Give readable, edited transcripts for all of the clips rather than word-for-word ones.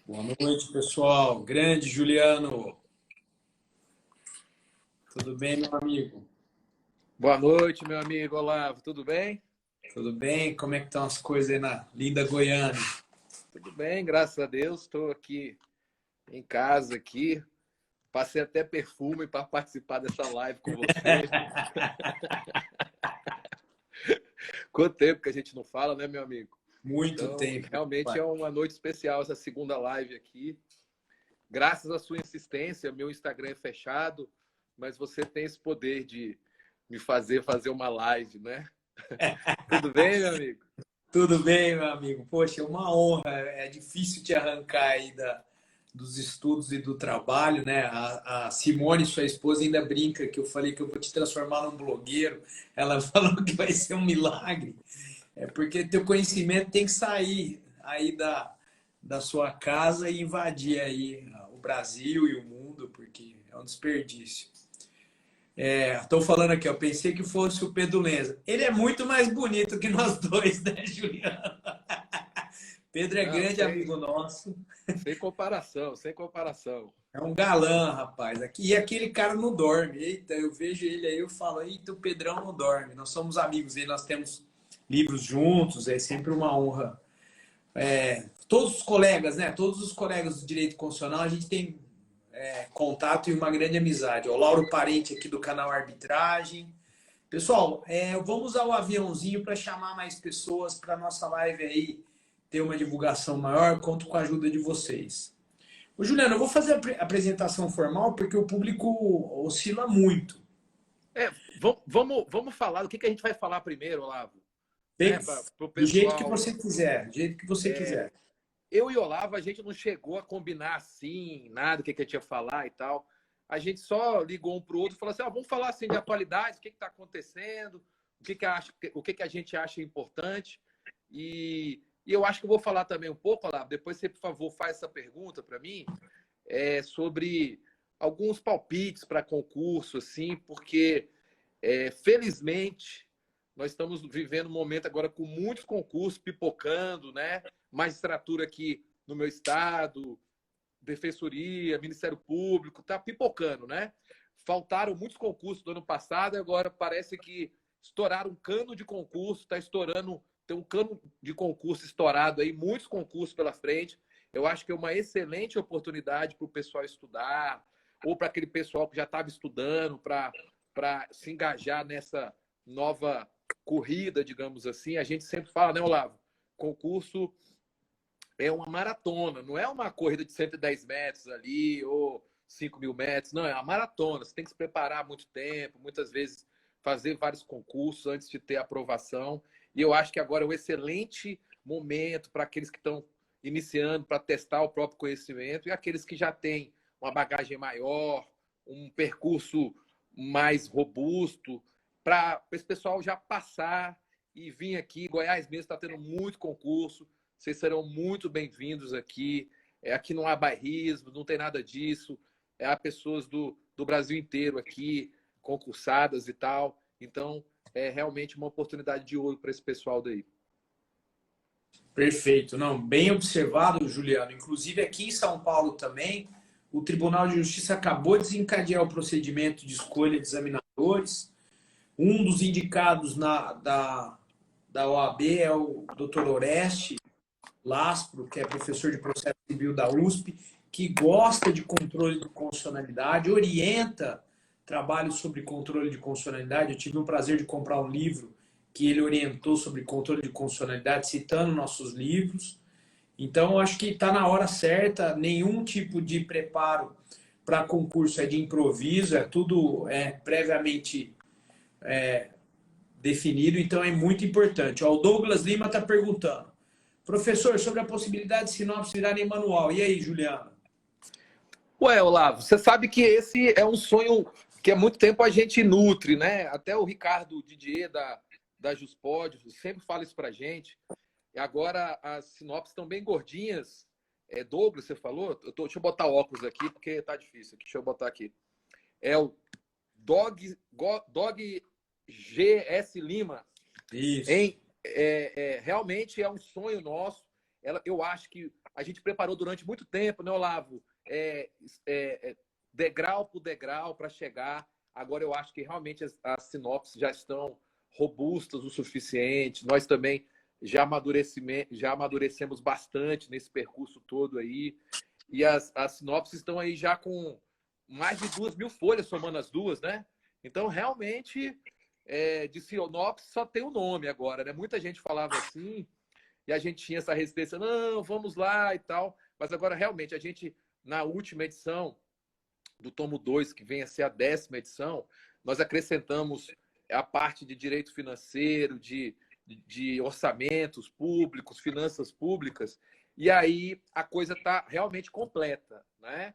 Boa noite, pessoal. Grande Juliano. Tudo bem, meu amigo? Boa noite, meu amigo Olavo. Tudo bem? Tudo bem? Como é que estão as coisas aí na linda Goiânia? Tudo bem, graças a Deus. Estou aqui em casa aqui. Passei até perfume para participar dessa live com você. Quanto tempo que a gente não fala, né, meu amigo? Muito Então, tempo. realmente é uma noite especial essa segunda live aqui. Graças à sua insistência, meu Instagram é fechado, mas você tem esse poder de me fazer uma live, né? Tudo bem, meu amigo? Tudo bem, meu amigo? Poxa, é uma honra. É difícil te arrancar aí dos estudos e do trabalho, né? A Simone, sua esposa, ainda brinca que eu falei que eu vou te transformar num blogueiro. Ela falou que vai ser um milagre. É porque teu conhecimento tem que sair aí da sua casa e invadir aí o Brasil e o mundo, porque é um desperdício. Estou falando aqui, eu pensei que fosse o Pedro Lenza. Ele é muito mais bonito que nós dois, né, Juliano? Pedro é Não, grande amigo nosso. sem comparação, sem comparação. É um galã, rapaz. E aquele cara não dorme. Eita, eu vejo ele aí, eu falo, eita, o Pedrão não dorme. Nós somos amigos e nós temos livros juntos, é sempre uma honra. Todos os colegas, né? Todos os colegas do direito constitucional, a gente tem contato e uma grande amizade. O Lauro Parente aqui do canal Arbitragem. Pessoal, vamos usar o aviãozinho para chamar mais pessoas para nossa live aí ter uma divulgação maior. Conto com a ajuda de vocês. Ô, Juliano, eu vou fazer a apresentação formal porque o público oscila muito. Vamos falar do que a gente vai falar primeiro, Olavo, né? Bem, Para o do jeito que pessoal. você quiser, do jeito que você quiser. Eu e Olavo, a gente não chegou a combinar assim, nada, o que a gente ia falar e tal. A gente só ligou um para o outro e falou assim: vamos falar assim de atualidade, o que está acontecendo, o que a gente acha importante. E eu acho que eu vou falar também um pouco, Olavo, depois você, por favor, faz essa pergunta para mim, sobre alguns palpites para concurso, assim, porque felizmente, nós estamos vivendo um momento agora com muitos concursos pipocando, né? Magistratura aqui no meu estado, Defensoria, Ministério Público, está pipocando, né? Faltaram muitos concursos do ano passado e agora parece que estouraram um cano de concurso, está estourando, tem um cano de concurso estourado aí, muitos concursos pela frente. Eu acho que é uma excelente oportunidade para o pessoal estudar, ou para aquele pessoal que já estava estudando, para se engajar nessa nova corrida, digamos assim. A gente sempre fala, né, Olavo? Concurso é uma maratona, não é uma corrida de 110 metros ali ou 5.000 metros, não, é uma maratona. Você tem que se preparar muito tempo, muitas vezes fazer vários concursos antes de ter aprovação. E eu acho que agora é um excelente momento para aqueles que estão iniciando, para testar o próprio conhecimento, e aqueles que já têm uma bagagem maior, um percurso mais robusto, para esse pessoal já passar e vir aqui. Goiás mesmo está tendo muito concurso. Vocês serão muito bem-vindos aqui. Aqui não há bairrismo, não tem nada disso. Há pessoas do Brasil inteiro aqui, concursadas e tal. Então, é realmente uma oportunidade de ouro para esse pessoal daí. Perfeito, não, bem observado, Juliano. Inclusive aqui em São Paulo também, o Tribunal de Justiça acabou de desencadear o procedimento de escolha de examinadores. Um dos indicados da OAB é o Dr. Oreste Laspro, que é professor de processo civil da USP, que gosta de controle de constitucionalidade, orienta trabalhos sobre controle de constitucionalidade. Eu tive o prazer de comprar um livro que ele orientou sobre controle de constitucionalidade, citando nossos livros. Então, eu acho que está na hora certa, nenhum tipo de preparo para concurso é de improviso, é tudo previamente definido, então é muito importante. Ó, o Douglas Lima está perguntando: professor, sobre a possibilidade de sinopse virarem manual. E aí, Juliana? Ué, Olavo, você sabe que esse é um sonho que há muito tempo a gente nutre, né? Até o Ricardo Didier da Juspod sempre fala isso pra gente. E agora as sinopses estão bem gordinhas. Douglas, você falou? Deixa eu botar óculos aqui, porque tá difícil aqui. Deixa eu botar aqui. É o Dog GS Lima. Isso. Realmente é um sonho nosso. Eu acho que a gente preparou durante muito tempo, né, Olavo? Degrau por degrau para chegar. Agora eu acho que realmente as sinopses já estão robustas o suficiente. Nós também já amadurecemos bastante nesse percurso todo aí. E as sinopses estão aí já com mais de 2.000 folhas, somando as duas, né? Então, realmente, de sinopse só tem o nome agora, né? Muita gente falava assim, e a gente tinha essa resistência, não, vamos lá e tal. Mas agora, realmente, a gente, na última edição do tomo 2, que vem a ser a 10ª edição, nós acrescentamos a parte de direito financeiro, de orçamentos públicos, finanças públicas, e aí a coisa está realmente completa, né?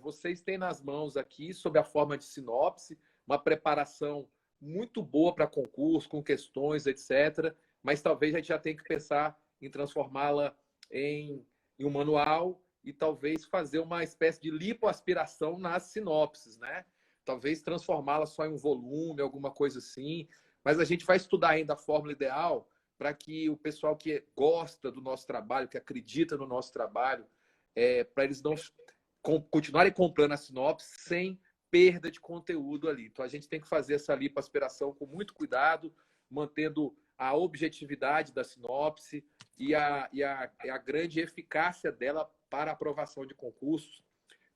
Vocês têm nas mãos aqui, sob a forma de sinopse, uma preparação muito boa para concurso, com questões, etc. Mas talvez a gente já tenha que pensar em transformá-la em um manual e talvez fazer uma espécie de lipoaspiração nas sinopses, né? Talvez transformá-la só em um volume, alguma coisa assim. Mas a gente vai estudar ainda a fórmula ideal para que o pessoal que gosta do nosso trabalho, que acredita no nosso trabalho, para eles não continuarem comprando a sinopse sem perda de conteúdo ali. Então, a gente tem que fazer essa lipoaspiração com muito cuidado, mantendo a objetividade da sinopse e a grande eficácia dela para a aprovação de concursos,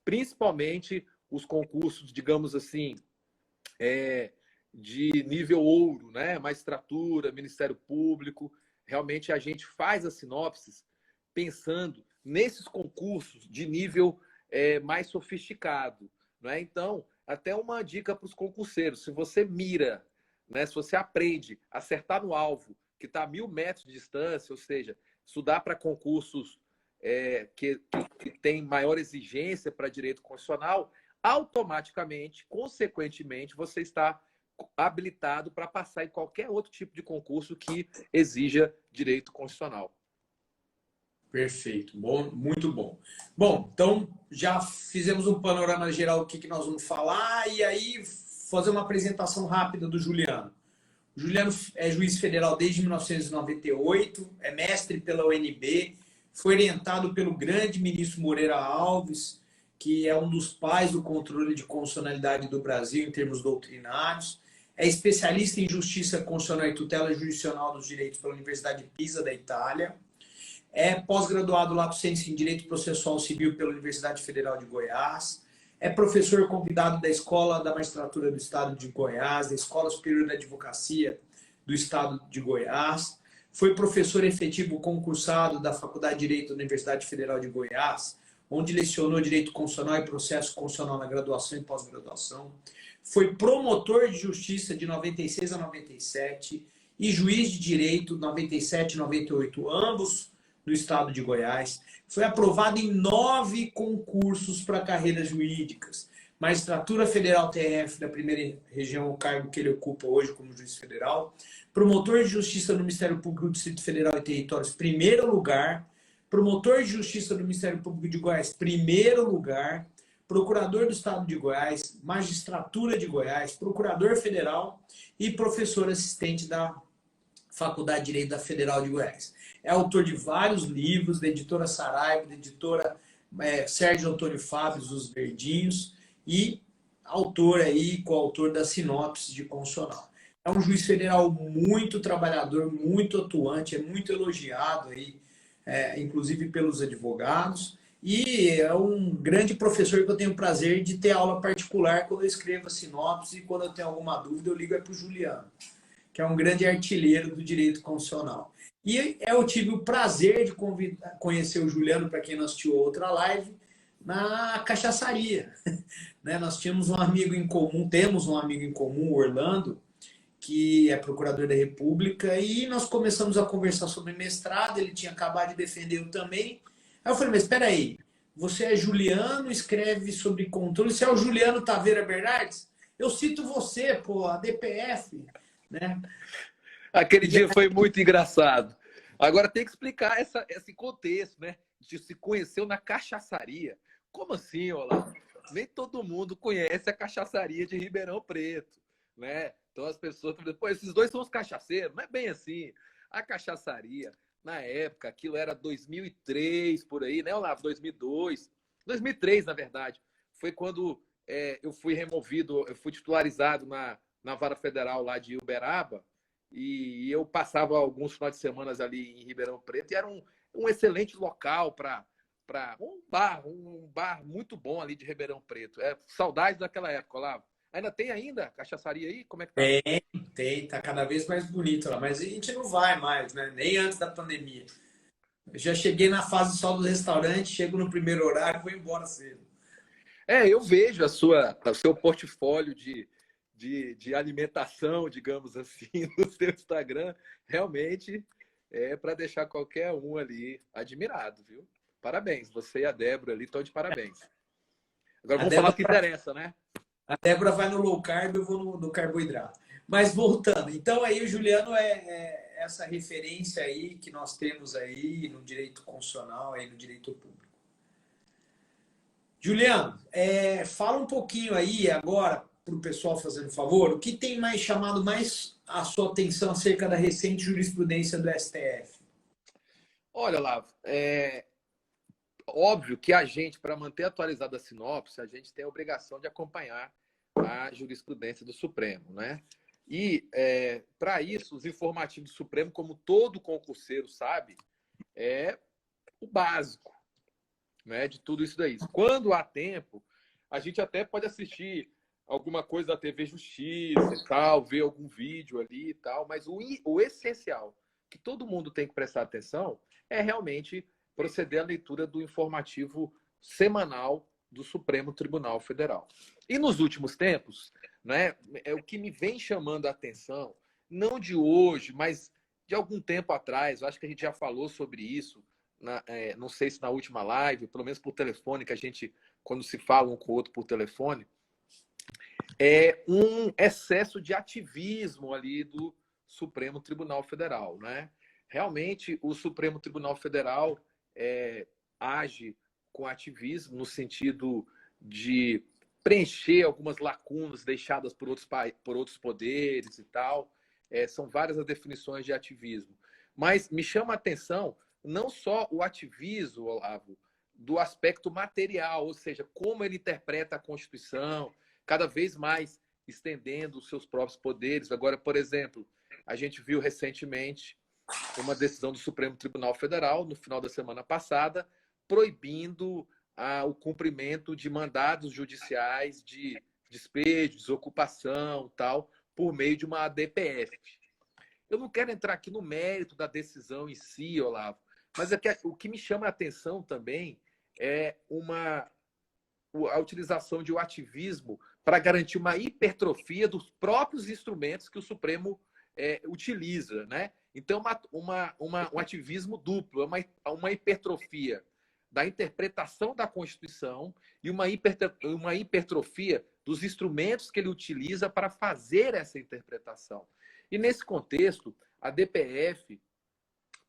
principalmente os concursos, digamos assim, de nível ouro, né? Magistratura, Ministério Público. Realmente a gente faz as sinopses pensando nesses concursos de nível mais sofisticado, né? Então, até uma dica para os concurseiros: se você mira, né? Se você aprende a acertar no alvo que está a 1.000 metros de distância, ou seja, estudar para concursos que tem maior exigência para direito constitucional, automaticamente, consequentemente, você está habilitado para passar em qualquer outro tipo de concurso que exija direito constitucional. Perfeito, bom, muito bom. Bom, então já fizemos um panorama geral do que nós vamos falar e aí fazer uma apresentação rápida do Juliano. O Juliano é juiz federal desde 1998, é mestre pela UNB, foi orientado pelo grande ministro Moreira Alves, que é um dos pais do controle de constitucionalidade do Brasil em termos doutrinários. É especialista em justiça constitucional e tutela jurisdicional dos direitos pela Universidade de Pisa, da Itália. É pós-graduado lato sensu em Direito Processual Civil pela Universidade Federal de Goiás. É professor convidado da Escola da Magistratura do Estado de Goiás, da Escola Superior da Advocacia do Estado de Goiás. Foi professor efetivo concursado da Faculdade de Direito da Universidade Federal de Goiás, onde lecionou Direito Constitucional e Processo Constitucional na graduação e pós-graduação. Foi promotor de justiça de 96 a 97 e juiz de direito 97 e 98, ambos no estado de Goiás. Foi aprovado em 9 concursos para carreiras jurídicas. Magistratura Federal TF da primeira região, o cargo que ele ocupa hoje como juiz federal. Promotor de Justiça no Ministério Público do Distrito Federal e Territórios, primeiro lugar. Promotor de Justiça do Ministério Público de Goiás, primeiro lugar. Procurador do Estado de Goiás, Magistratura de Goiás, Procurador Federal e professor assistente da Faculdade de Direito da Federal de Goiás. É autor de vários livros, da editora Saraiva, da editora Sérgio Antônio Fábio, Os Verdinhos, e autor aí, coautor da Sinopse de Constitucional. É um juiz federal muito trabalhador, muito atuante, é muito elogiado aí, inclusive pelos advogados, e é um grande professor que eu tenho o prazer de ter aula particular quando eu escrevo a sinopse, e quando eu tenho alguma dúvida eu ligo para o Juliano, que é um grande artilheiro do direito constitucional. E eu tive o prazer de conhecer o Juliano, para quem não assistiu outra live, na cachaçaria. Né? Nós tínhamos um amigo em comum, temos um amigo em comum, o Orlando, que é procurador da República, e nós começamos a conversar sobre mestrado, ele tinha acabado de defender eu também. Aí eu falei, mas espera aí, você é Juliano, escreve sobre controle, você é o Juliano Taveira Bernardes? Eu cito você, pô, a DPF, né? Aquele dia foi muito engraçado. Agora tem que explicar esse contexto, né? De se conheceu na cachaçaria. Como assim, Olavo? Nem todo mundo conhece a cachaçaria de Ribeirão Preto, né? Então as pessoas, pô, esses dois são os cachaceiros. Não é bem assim. A cachaçaria na época, aquilo era 2003, por aí, né, Olavo? 2002, 2003, na verdade. Foi quando eu fui removido, eu fui titularizado na Vara Federal lá de Uberaba, e eu passava alguns finais de semana ali em Ribeirão Preto, e era um excelente local para um bar muito bom ali de Ribeirão Preto. Saudade daquela época, Olavo. Ainda tem ainda cachaçaria aí? Como é que tá? Tem, tá cada vez mais bonito lá, mas a gente não vai mais, né? Nem antes da pandemia. Eu já cheguei na fase só do restaurante, chego no primeiro horário e vou embora cedo. Eu vejo o seu portfólio de alimentação, digamos assim, no seu Instagram. Realmente é para deixar qualquer um ali admirado, viu? Parabéns, você e a Débora ali estão de parabéns. Agora A vamos falar o Débora, que interessa, né? a Débora vai no low carb, eu vou no carboidrato. Mas voltando, então aí o Juliano é essa referência aí que nós temos aí no direito constitucional, aí no direito público. Juliano, fala um pouquinho aí agora para o pessoal fazendo favor, o que tem mais chamado mais a sua atenção acerca da recente jurisprudência do STF? Olha lá, óbvio que a gente, para manter atualizada a sinopse, a gente tem a obrigação de acompanhar a jurisprudência do Supremo, né? E, para isso, os informativos do Supremo, como todo concurseiro sabe, é o básico, né, de tudo isso daí. Quando há tempo, a gente até pode assistir alguma coisa da TV Justiça e tal, ver algum vídeo ali e tal, mas o essencial que todo mundo tem que prestar atenção é realmente proceder à leitura do informativo semanal do Supremo Tribunal Federal. E nos últimos tempos, né, é o que me vem chamando a atenção, não de hoje, mas de algum tempo atrás, eu acho que a gente já falou sobre isso, não sei se na última live, pelo menos por telefone, que a gente, quando se fala um com o outro por telefone, é um excesso de ativismo ali do Supremo Tribunal Federal, né? Realmente, o Supremo Tribunal Federal age com ativismo no sentido de preencher algumas lacunas deixadas por outros poderes e tal. São várias as definições de ativismo. Mas me chama a atenção não só o ativismo, Olavo, do aspecto material, ou seja, como ele interpreta a Constituição, cada vez mais estendendo os seus próprios poderes. Agora, por exemplo, a gente viu recentemente uma decisão do Supremo Tribunal Federal, no final da semana passada, proibindo o cumprimento de mandados judiciais de despejo, desocupação, tal, por meio de uma ADPF. Eu não quero entrar aqui no mérito da decisão em si, Olavo, mas o que me chama a atenção também é a utilização de um ativismo para garantir uma hipertrofia dos próprios instrumentos que o Supremo utiliza, né? Então, um ativismo duplo, uma hipertrofia da interpretação da Constituição e uma hipertrofia dos instrumentos que ele utiliza para fazer essa interpretação. E, nesse contexto, a DPF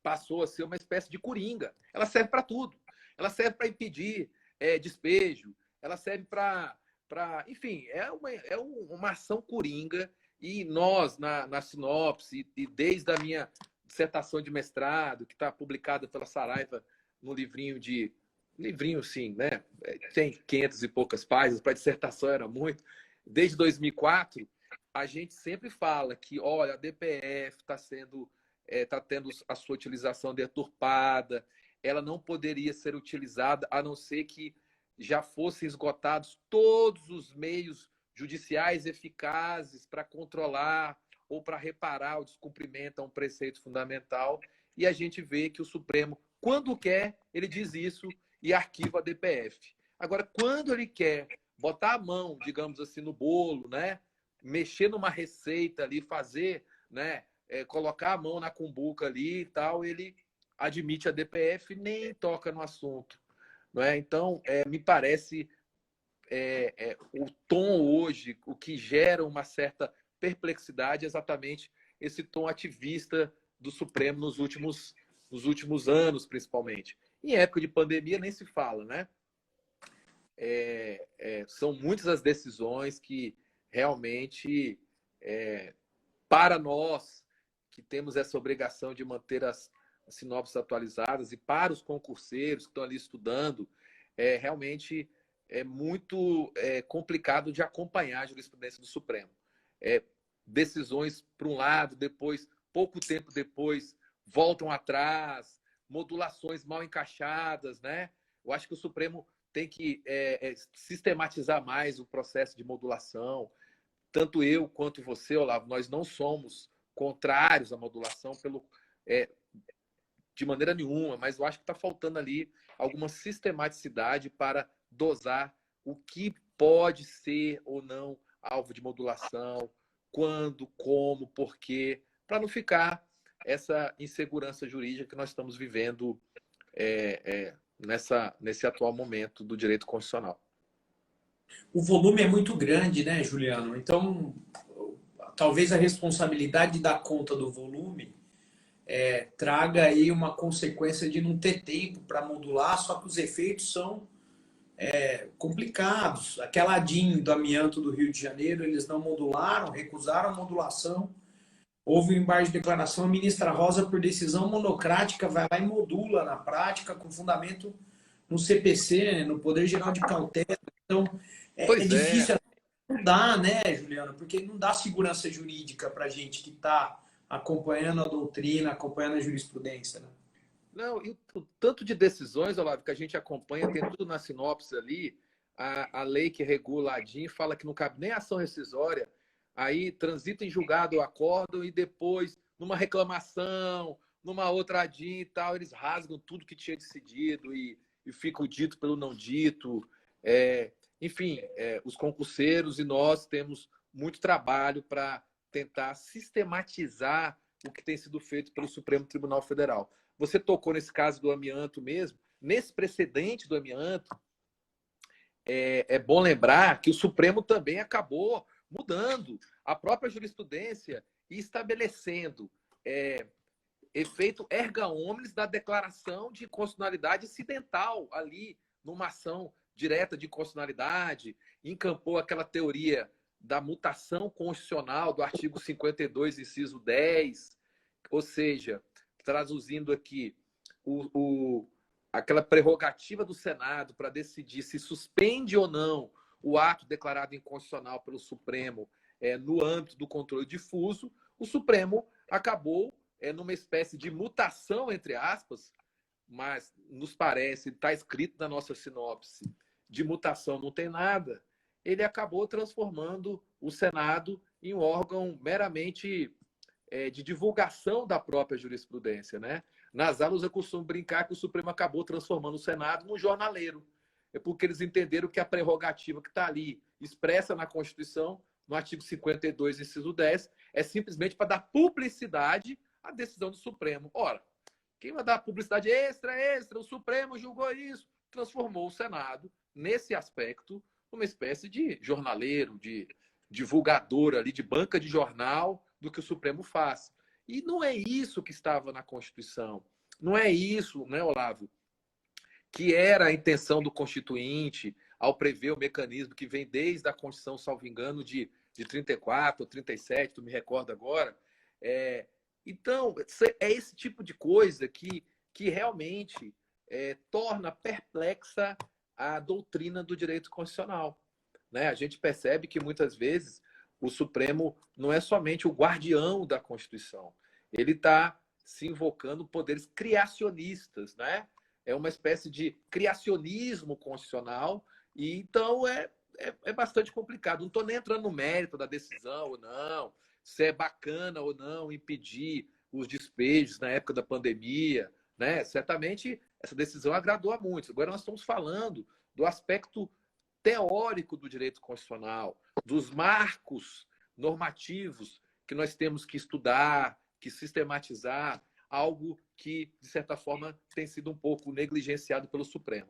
passou a ser uma espécie de coringa. Ela serve para tudo. Ela serve para impedir despejo, ela serve para... Enfim, é uma ação coringa. E nós, na sinopse, e desde a minha dissertação de mestrado, que está publicada pela Saraiva no livrinho, sim, né? Tem 500 e poucas páginas, para dissertação era muito. Desde 2004, a gente sempre fala que, olha, a DPF está tendo a sua utilização deturpada, ela não poderia ser utilizada a não ser que já fossem esgotados todos os meios judiciais eficazes para controlar ou para reparar o descumprimento a um preceito fundamental. E a gente vê que o Supremo, quando quer, ele diz isso e arquiva a DPF. Agora, quando ele quer botar a mão, digamos assim, no bolo, né? Mexer numa receita ali, fazer, né? Colocar a mão na cumbuca ali e tal, ele admite a DPF e nem toca no assunto. Não é? Então, me parece o tom hoje, o que gera uma certa perplexidade é exatamente esse tom ativista do Supremo nos últimos anos, principalmente. Em época de pandemia nem se fala, né? São muitas as decisões que realmente, para nós que temos essa obrigação de manter sinopses atualizadas, e para os concurseiros que estão ali estudando, realmente é muito complicado de acompanhar a jurisprudência do Supremo. Decisões para um lado, depois, pouco tempo depois, voltam atrás, modulações mal encaixadas, né? Eu acho que o Supremo tem que sistematizar mais o processo de modulação. Tanto eu quanto você, Olavo, nós não somos contrários à modulação de maneira nenhuma, mas eu acho que está faltando ali alguma sistematicidade para dosar o que pode ser ou não alvo de modulação, quando, como, por quê, para não ficar essa insegurança jurídica que nós estamos vivendo nesse atual momento do direito constitucional. O volume é muito grande, né, Juliano? Então, talvez a responsabilidade de dar conta do volume traga aí uma consequência de não ter tempo para modular, só que os efeitos são complicados. Aquela ADIM do amianto do Rio de Janeiro, eles não modularam, recusaram a modulação. Houve um embargo de declaração, a ministra Rosa, por decisão monocrática, vai lá e modula na prática, com fundamento no CPC, no Poder Geral de Cautela. Então, é difícil mudar, né, Juliano? Porque não dá segurança jurídica para a gente que está acompanhando a doutrina, acompanhando a jurisprudência, né? Não, e o tanto de decisões, Olavo, que a gente acompanha, tem tudo na sinopse ali, a lei que regula a ADIM fala que não cabe nem ação rescisória, aí transita em julgado o acórdão e depois, numa reclamação, numa outra ADIM e tal, eles rasgam tudo que tinha decidido e fica o dito pelo não dito. Enfim, os concurseiros e nós temos muito trabalho para tentar sistematizar o que tem sido feito pelo Supremo Tribunal Federal. Você tocou nesse caso do amianto mesmo. Nesse precedente do amianto, é bom lembrar que o Supremo também acabou mudando a própria jurisprudência e estabelecendo efeito erga omnes da declaração de constitucionalidade incidental ali numa ação direta de constitucionalidade, encampou aquela teoria da mutação constitucional do artigo 52, inciso 10, ou seja, traduzindo aqui, aquela prerrogativa do Senado para decidir se suspende ou não o ato declarado inconstitucional pelo Supremo no âmbito do controle difuso, o Supremo acabou numa espécie de mutação, entre aspas, mas nos parece, está escrito na nossa sinopse, de mutação não tem nada, ele acabou transformando o Senado em um órgão meramente de divulgação da própria jurisprudência, né? Nas aulas eu costumo brincar que o Supremo acabou transformando o Senado num jornaleiro. É porque eles entenderam que a prerrogativa que está ali, expressa na Constituição, no artigo 52, inciso 10, é simplesmente para dar publicidade à decisão do Supremo. Ora, quem vai dar publicidade extra, o Supremo julgou isso, transformou o Senado, nesse aspecto, numa espécie de jornaleiro, de divulgador ali, de banca de jornal do que o Supremo faz. E não é isso que estava na Constituição. Não é isso, né, Olavo, que era a intenção do Constituinte ao prever o mecanismo que vem desde a Constituição, salvo engano, de 34 ou 37, tu me recorda agora. Então, é esse tipo de coisa que realmente torna perplexa a doutrina do direito constitucional, né? A gente percebe que muitas vezes o Supremo não é somente o guardião da Constituição, ele está se invocando poderes criacionistas, né? É uma espécie de criacionismo constitucional, e então é bastante complicado. Não estou nem entrando no mérito da decisão ou não, se é bacana ou não impedir os despejos na época da pandemia, né? Certamente essa decisão agradou a muitos. Agora nós estamos falando do aspecto teórico do direito constitucional, dos marcos normativos que nós temos que estudar, que sistematizar, algo que, de certa forma, tem sido um pouco negligenciado pelo Supremo.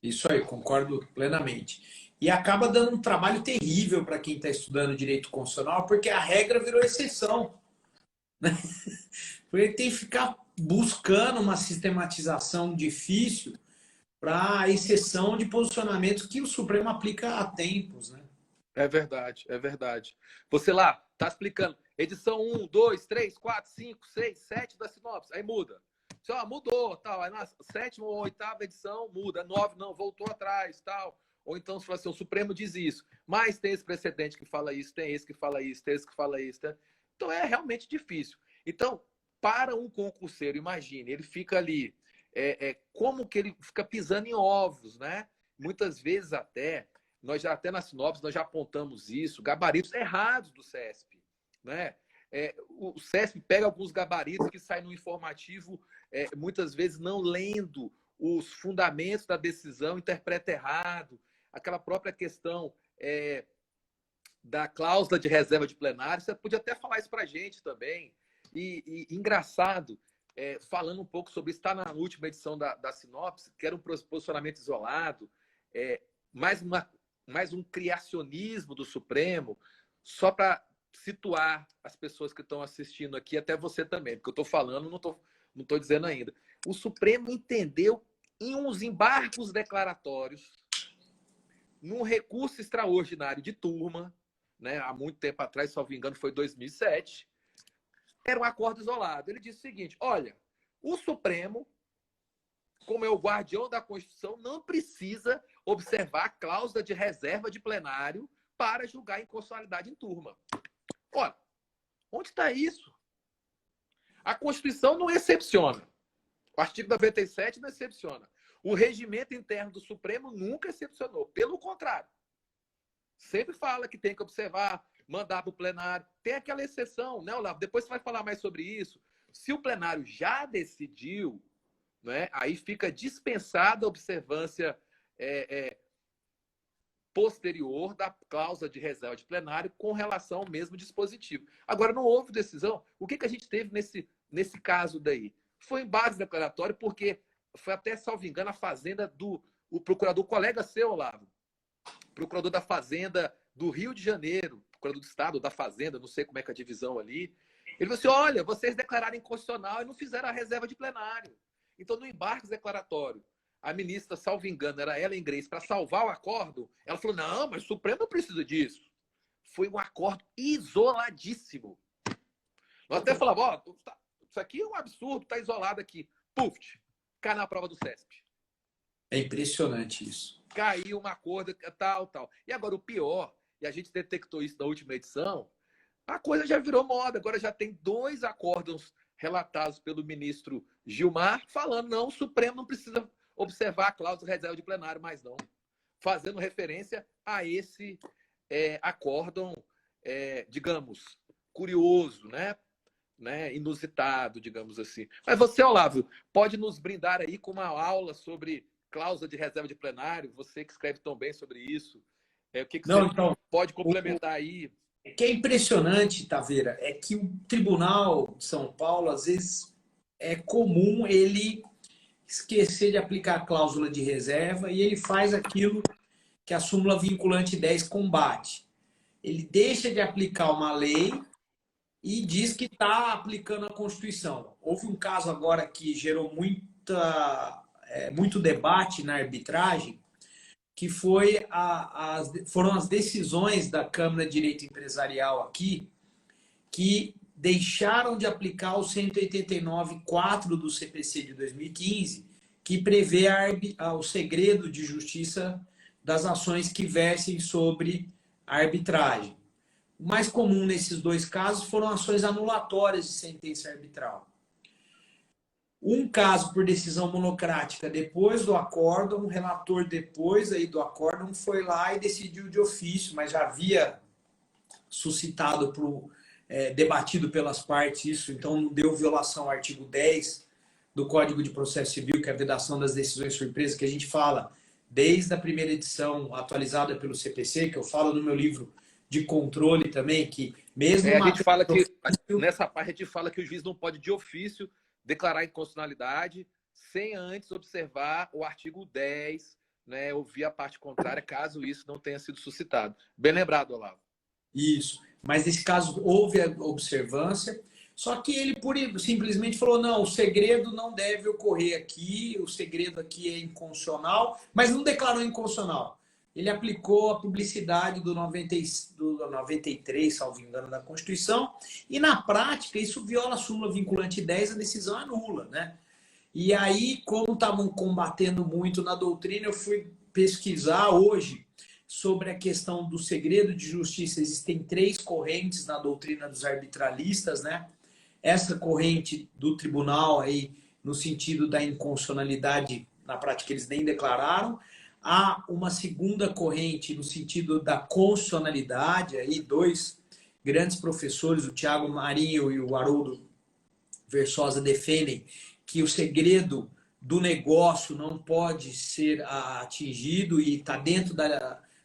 Isso aí, concordo plenamente. E acaba dando um trabalho terrível para quem está estudando direito constitucional, porque a regra virou exceção, né? Porque tem que ficar buscando uma sistematização difícil para a exceção de posicionamentos que o Supremo aplica há tempos, né? É verdade, é verdade. Você lá, Tá explicando. Edição 1, 2, 3, 4, 5, 6, 7 da sinopse. Aí muda. Só mudou, tal. Aí na sétima ou oitava edição muda. 9, não, voltou atrás, tal. Ou então, se assim, o Supremo diz isso. Mas tem esse precedente que fala isso, tem esse que fala isso, tem esse que fala isso. Tá? Então é realmente difícil. Então, para um concurseiro, imagine, ele fica ali, como que ele fica pisando em ovos, né? Muitas vezes até, nós já até na sinopse, nós já apontamos isso, gabaritos errados do CESP, né? O CESP pega alguns gabaritos que saem no informativo, muitas vezes não lendo os fundamentos da decisão, interpreta errado. Aquela própria questão da cláusula de reserva de plenário, você podia até falar isso para a gente também. E engraçado, falando um pouco sobre isso, está na última edição da sinopse, que era um posicionamento isolado, mais um criacionismo do Supremo, só para situar as pessoas que estão assistindo aqui, até você também, porque eu estou falando, não estou dizendo ainda. O Supremo entendeu em uns embargos declaratórios, num recurso extraordinário de turma, né, há muito tempo atrás, salvo engano, foi 2007, era um acordo isolado. Ele disse o seguinte, olha, o Supremo, como é o guardião da Constituição, não precisa observar a cláusula de reserva de plenário para julgar inconstitucionalidade em turma. Olha, onde está isso? A Constituição não excepciona. O artigo 97 não excepciona. O regimento interno do Supremo nunca excepcionou. Pelo contrário. Sempre fala que tem que observar, mandar para o plenário. Tem aquela exceção, né, Olavo? Depois você vai falar mais sobre isso. Se o plenário já decidiu, né, aí fica dispensada a observância posterior da cláusula de reserva de plenário com relação ao mesmo dispositivo. Agora, não houve decisão. O que a gente teve nesse caso daí? Foi em base declaratório, porque foi até, salvo engano, a fazenda o procurador, colega seu, Olavo, procurador da Fazenda do Rio de Janeiro, procurador do Estado da Fazenda, não sei como é que é a divisão ali, ele falou assim, olha, vocês declararam inconstitucional e não fizeram a reserva de plenário. Então, no embarque declaratório, a ministra, salvo engano, era Ellen Grace, para salvar o acordo, ela falou, não, mas o Supremo não precisa disso. Foi um acordo isoladíssimo. Nós até falávamos, isso aqui é um absurdo, está isolado aqui. Puf, cai na prova do CESP. É impressionante isso. Caiu um acordo, tal. E agora o pior, e a gente detectou isso na última edição, a coisa já virou moda. Agora já tem 2 acórdãos relatados pelo ministro Gilmar, falando, não, o Supremo não precisa observar a cláusula de reserva de plenário mais não. Fazendo referência a esse acórdão, digamos, curioso, né? Inusitado, digamos assim. Mas você, Olavo, pode nos brindar aí com uma aula sobre cláusula de reserva de plenário, você que escreve tão bem sobre isso. O que você então, pode complementar aí? O que é impressionante, Taveira, é que o Tribunal de São Paulo, às vezes, é comum ele esquecer de aplicar a cláusula de reserva e ele faz aquilo que a súmula vinculante 10 combate. Ele deixa de aplicar uma lei e diz que está aplicando a Constituição. Houve um caso agora que gerou muito debate na arbitragem, que foram as decisões da Câmara de Direito Empresarial aqui, que deixaram de aplicar o 189.4 do CPC de 2015, que prevê o segredo de justiça das ações que versem sobre a arbitragem. O mais comum nesses 2 casos foram ações anulatórias de sentença arbitral. Um caso por decisão monocrática depois do acórdão, um relator depois aí do acórdão foi lá e decidiu de ofício, mas já havia suscitado, debatido pelas partes isso, então não deu violação ao artigo 10 do Código de Processo Civil, que é a vedação das decisões surpresas, que a gente fala desde a primeira edição atualizada pelo CPC, que eu falo no meu livro de controle também, que mesmo... a gente fala que, nessa parte, a gente fala que o juiz não pode, de ofício, declarar inconstitucionalidade sem antes observar o artigo 10, né, ouvir a parte contrária, caso isso não tenha sido suscitado. Bem lembrado, Olavo. Isso. Mas nesse caso houve a observância, só que ele simplesmente falou, não, o segredo não deve ocorrer aqui, o segredo aqui é inconstitucional, mas não declarou inconstitucional. ele aplicou a publicidade do 93, salvo engano, da Constituição, e na prática isso viola a súmula vinculante 10, a decisão é nula, né? E aí, como estavam combatendo muito na doutrina, eu fui pesquisar hoje sobre a questão do segredo de justiça. Existem 3 correntes na doutrina dos arbitralistas, né? Essa corrente do tribunal aí, no sentido da inconstitucionalidade, na prática eles nem declararam. Há uma segunda corrente no sentido da constitucionalidade, aí 2 grandes professores, o Tiago Marinho e o Haroldo Versosa, defendem que o segredo do negócio não pode ser atingido e está dentro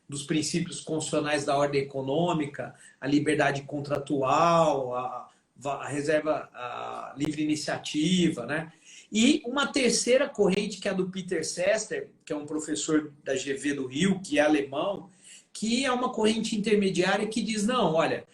dos princípios constitucionais da ordem econômica, a liberdade contratual, a reserva, a livre iniciativa, né? E uma terceira corrente, que é a do Peter Sester, que é um professor da GV do Rio, que é alemão, que é uma corrente intermediária que diz, não, olha,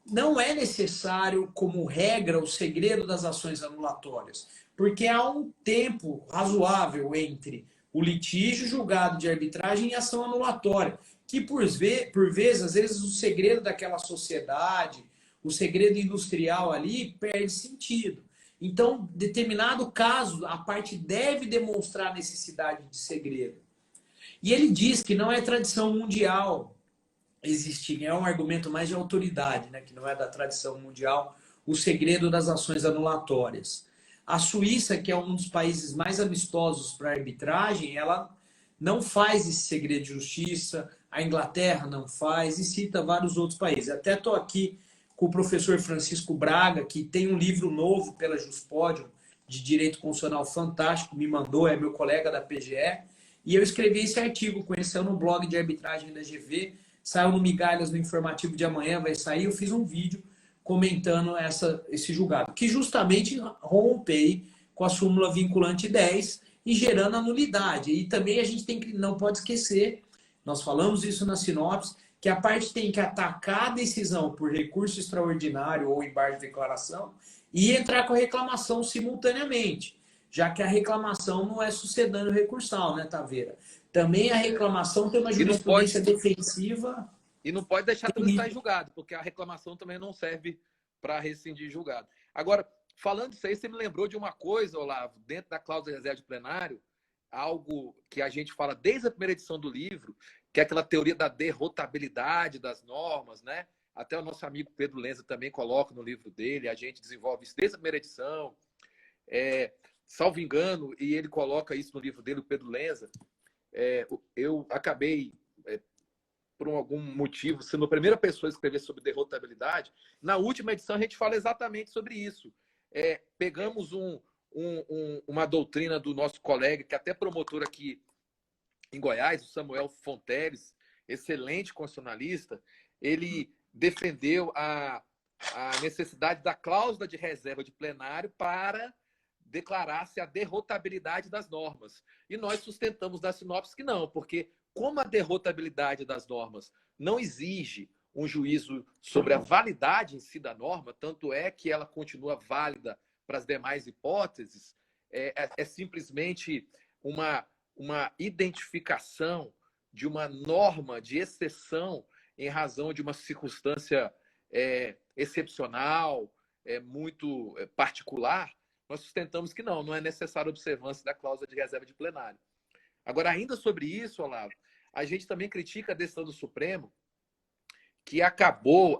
não é necessário, como regra, o segredo das ações anulatórias, porque há um tempo razoável entre o litígio julgado de arbitragem e a ação anulatória, que por vezes, às vezes, o segredo daquela sociedade, o segredo industrial ali, perde sentido. Então, determinado caso, a parte deve demonstrar a necessidade de segredo. E ele diz que não é tradição mundial existir, é um argumento mais de autoridade, né, que não é da tradição mundial, o segredo das ações anulatórias. A Suíça, que é um dos países mais amistosos para a arbitragem, ela não faz esse segredo de justiça, a Inglaterra não faz, e cita vários outros países. Até estou aqui com o professor Francisco Braga, que tem um livro novo pela Juspodium, de Direito Constitucional fantástico, me mandou, é meu colega da PGE, e eu escrevi esse artigo, conheceu no blog de arbitragem da GV, saiu no Migalhas, no informativo de amanhã, vai sair, eu fiz um vídeo comentando esse julgado, que justamente rompe com a súmula vinculante 10 e gerando a nulidade. E também a gente não pode esquecer, nós falamos isso na sinopse, que a parte tem que atacar a decisão por recurso extraordinário ou embargo de declaração e entrar com a reclamação simultaneamente, já que a reclamação não é sucedâneo recursal, né, Taveira? Também a reclamação tem uma jurisprudência defensiva. E não pode deixar transitar em julgado, porque a reclamação também não serve para rescindir julgado. Agora, falando isso aí, você me lembrou de uma coisa, Olavo, dentro da cláusula de reserva de plenário, algo que a gente fala desde a primeira edição do livro, que é aquela teoria da derrotabilidade das normas, né? Até o nosso amigo Pedro Lenza também coloca no livro dele, a gente desenvolve isso desde a primeira edição. Salvo engano, e ele coloca isso no livro dele, o Pedro Lenza, eu acabei, por algum motivo, sendo a primeira pessoa a escrever sobre derrotabilidade. Na última edição, a gente fala exatamente sobre isso. Pegamos uma doutrina do nosso colega, que é até promotor aqui em Goiás, o Samuel Fonteles, excelente constitucionalista, ele defendeu a necessidade da cláusula de reserva de plenário para declarar-se a derrotabilidade das normas. E nós sustentamos na sinopse que não, porque como a derrotabilidade das normas não exige um juízo sobre a validade em si da norma, tanto é que ela continua válida para as demais hipóteses, é simplesmente uma identificação de uma norma de exceção em razão de uma circunstância excepcional, muito particular. Nós sustentamos que não é necessária a observância da cláusula de reserva de plenário. Agora, ainda sobre isso, Olavo, a gente também critica a decisão do Supremo, que acabou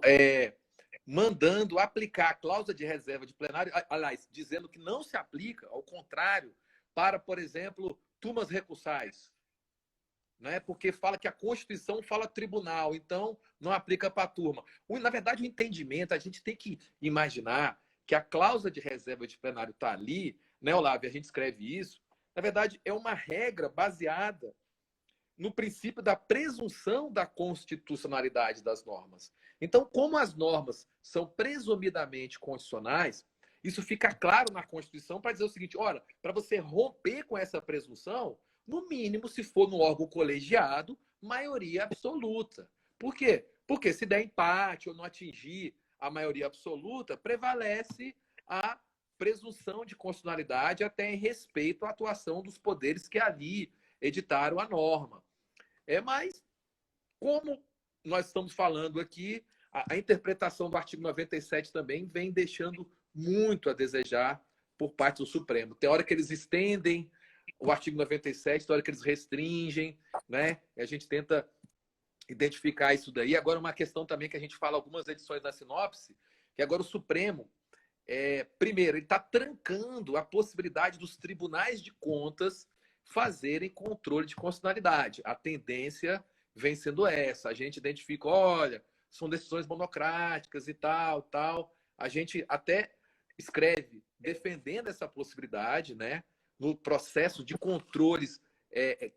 mandando aplicar a cláusula de reserva de plenário, aliás, dizendo que não se aplica, ao contrário, para, por exemplo, turmas recursais. Né? Porque fala que a Constituição fala tribunal, então não aplica para a turma. Na verdade, o entendimento, a gente tem que imaginar que a cláusula de reserva de plenário está ali, né, Olavo? A gente escreve isso. Na verdade, é uma regra baseada no princípio da presunção da constitucionalidade das normas. Então, como as normas são presumidamente constitucionais, isso fica claro na Constituição para dizer o seguinte: ora, para você romper com essa presunção, no mínimo, se for no órgão colegiado, maioria absoluta. Por quê? Porque se der empate ou não atingir a maioria absoluta, prevalece a presunção de constitucionalidade até em respeito à atuação dos poderes que ali editaram a norma. Mas, como nós estamos falando aqui, a interpretação do artigo 97 também vem deixando muito a desejar por parte do Supremo. Tem hora que eles estendem o artigo 97, tem hora que eles restringem, né? E a gente tenta identificar isso daí. Agora, uma questão também que a gente fala algumas edições da sinopse, que agora o Supremo, primeiro, ele está trancando a possibilidade dos tribunais de contas fazerem controle de constitucionalidade. A tendência vem sendo essa. A gente identifica, olha, são decisões monocráticas e tal, tal. A gente até escreve defendendo essa possibilidade, né, no processo de controles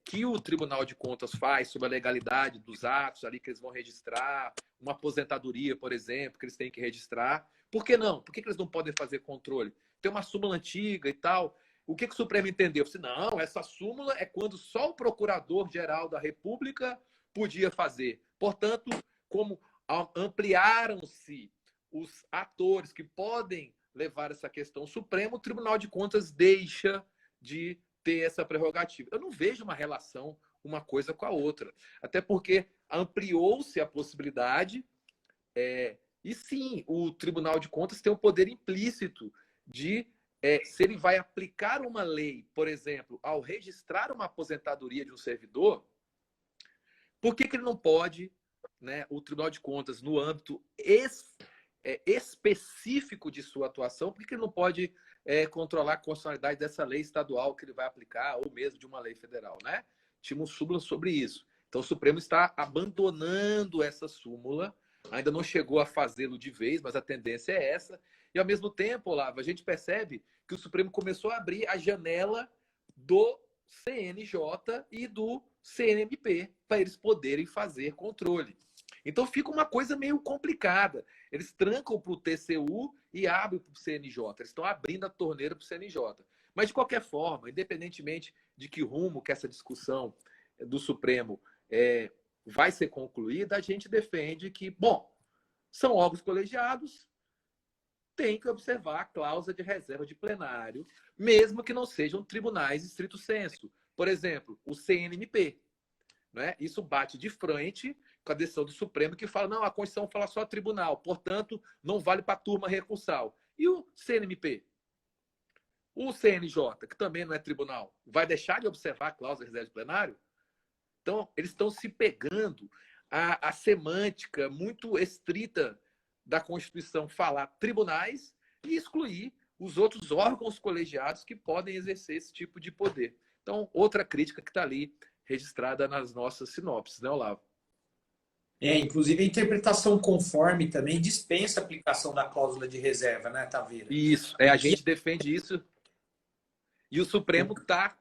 que o Tribunal de Contas faz sobre a legalidade dos atos ali que eles vão registrar, uma aposentadoria, por exemplo, que eles têm que registrar. Por que não? Por que eles não podem fazer controle? Tem uma súmula antiga e tal. O que o Supremo entendeu? Disse, não, essa súmula é quando só o Procurador-Geral da República podia fazer. Portanto, como ampliaram-se os atores que podem levar essa questão ao Supremo, o Tribunal de Contas deixa de ter essa prerrogativa. Eu não vejo uma relação uma coisa com a outra. Até porque ampliou-se a possibilidade, e sim, o Tribunal de Contas tem o poder implícito de, se ele vai aplicar uma lei, por exemplo, ao registrar uma aposentadoria de um servidor, por que ele não pode, né, o Tribunal de Contas, no âmbito específico de sua atuação, por que ele não pode controlar a constitucionalidade dessa lei estadual que ele vai aplicar, ou mesmo de uma lei federal, né? Tinha uma súmula sobre isso. Então, o Supremo está abandonando essa súmula, ainda não chegou a fazê-lo de vez, mas a tendência é essa. E, ao mesmo tempo, Olavo, a gente percebe que o Supremo começou a abrir a janela do CNJ e do CNMP para eles poderem fazer controle. Então fica uma coisa meio complicada. Eles trancam para o TCU e abrem para o CNJ. Eles estão abrindo a torneira para o CNJ. Mas, de qualquer forma, independentemente de que rumo que essa discussão do Supremo vai ser concluída, a gente defende que, bom, são órgãos colegiados, tem que observar a cláusula de reserva de plenário, mesmo que não sejam tribunais estrito sensu. Por exemplo, o CNMP. Né? Isso bate de frente com a decisão do Supremo que fala, não, a Constituição fala só tribunal, portanto, não vale para a turma recursal. E o CNMP? O CNJ, que também não é tribunal, vai deixar de observar a cláusula de reserva de plenário? Então, eles estão se pegando a semântica muito estrita da Constituição falar tribunais e excluir os outros órgãos colegiados que podem exercer esse tipo de poder. Então, outra crítica que está ali registrada nas nossas sinopses, né, Olavo? Inclusive a interpretação conforme também dispensa a aplicação da cláusula de reserva, né, Taveira? Isso, a gente defende isso e o Supremo está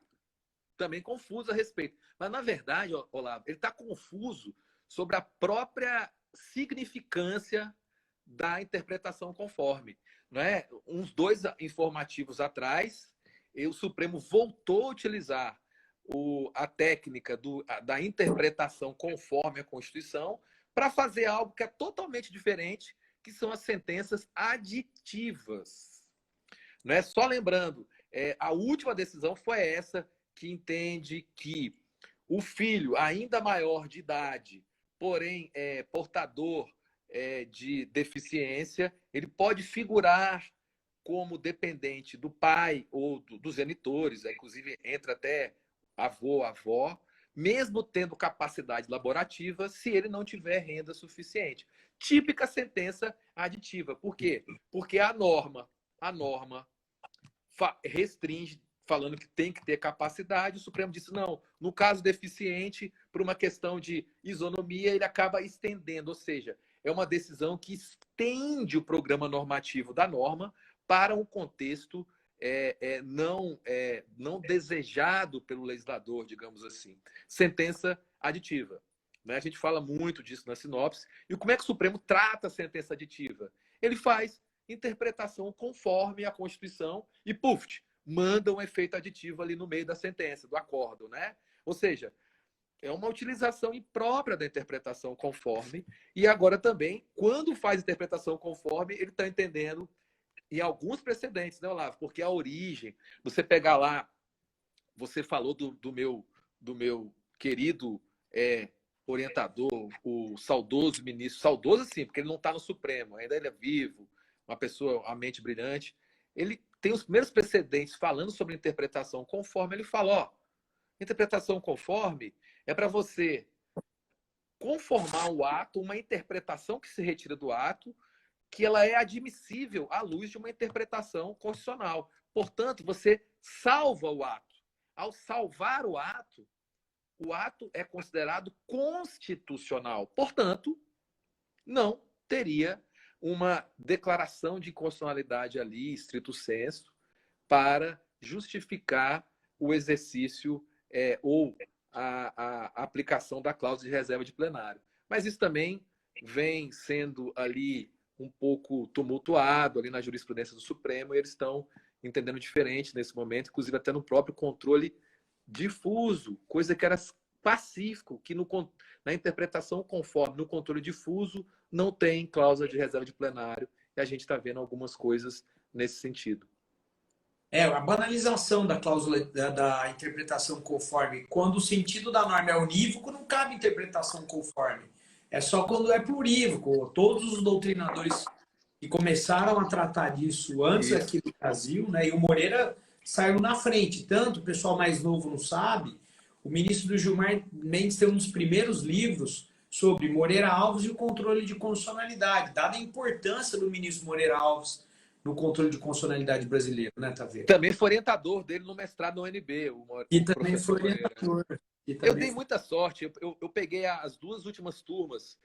também confuso a respeito. Mas, na verdade, Olavo, ele está confuso sobre a própria significância da interpretação conforme. Não é? Uns 2 informativos atrás, o Supremo voltou a utilizar a técnica da interpretação conforme a Constituição para fazer algo que é totalmente diferente, que são as sentenças aditivas. Não é? Só lembrando, a última decisão foi essa, que entende que o filho ainda maior de idade, porém portador de deficiência, ele pode figurar como dependente do pai ou dos genitores, inclusive entra até avô, avó, mesmo tendo capacidade laborativa, se ele não tiver renda suficiente. Típica sentença aditiva. Por quê? Porque a norma restringe, falando que tem que ter capacidade, o Supremo disse, não, no caso deficiente, por uma questão de isonomia, ele acaba estendendo, ou seja, é uma decisão que estende o programa normativo da norma para um contexto não desejado pelo legislador, digamos assim. Sentença aditiva. Né? A gente fala muito disso na sinopse. E como é que o Supremo trata a sentença aditiva? Ele faz interpretação conforme a Constituição e, puf, manda um efeito aditivo ali no meio da sentença, do acordo. Né? Ou seja, é uma utilização imprópria da interpretação conforme. E agora também, quando faz interpretação conforme, ele está entendendo em alguns precedentes, né, Olavo? Porque a origem, você pegar lá, você falou do meu querido orientador, o saudoso ministro, saudoso assim, porque ele não está no Supremo, ainda ele é vivo, uma pessoa, a mente brilhante, ele tem os primeiros precedentes falando sobre interpretação conforme. Ele fala, ó, interpretação conforme é para você conformar o ato, uma interpretação que se retira do ato, que ela é admissível à luz de uma interpretação constitucional. Portanto, você salva o ato. Ao salvar o ato é considerado constitucional. Portanto, não teria uma declaração de inconstitucionalidade ali, estrito sensu, para justificar o exercício ou a aplicação da cláusula de reserva de plenário. Mas isso também vem sendo ali um pouco tumultuado ali na jurisprudência do Supremo, e eles estão entendendo diferente nesse momento, inclusive até no próprio controle difuso, coisa que era pacífico, que na interpretação conforme, no controle difuso, não tem cláusula de reserva de plenário, e a gente está vendo algumas coisas nesse sentido. A banalização da cláusula da interpretação conforme. Quando o sentido da norma é unívoco, não cabe interpretação conforme. É só quando é plurívoco. Todos os doutrinadores que começaram a tratar disso antes aqui no Brasil, né? E o Moreira saiu na frente. Tanto o pessoal mais novo não sabe, o ministro do Gilmar Mendes tem um dos primeiros livros sobre Moreira Alves e o controle de constitucionalidade, dada a importância do ministro Moreira Alves no controle de constitucionalidade brasileiro, né, Taveira? Também foi orientador dele no mestrado na UNB, e também foi orientador. Eu dei muita sorte, eu peguei as duas últimas turmas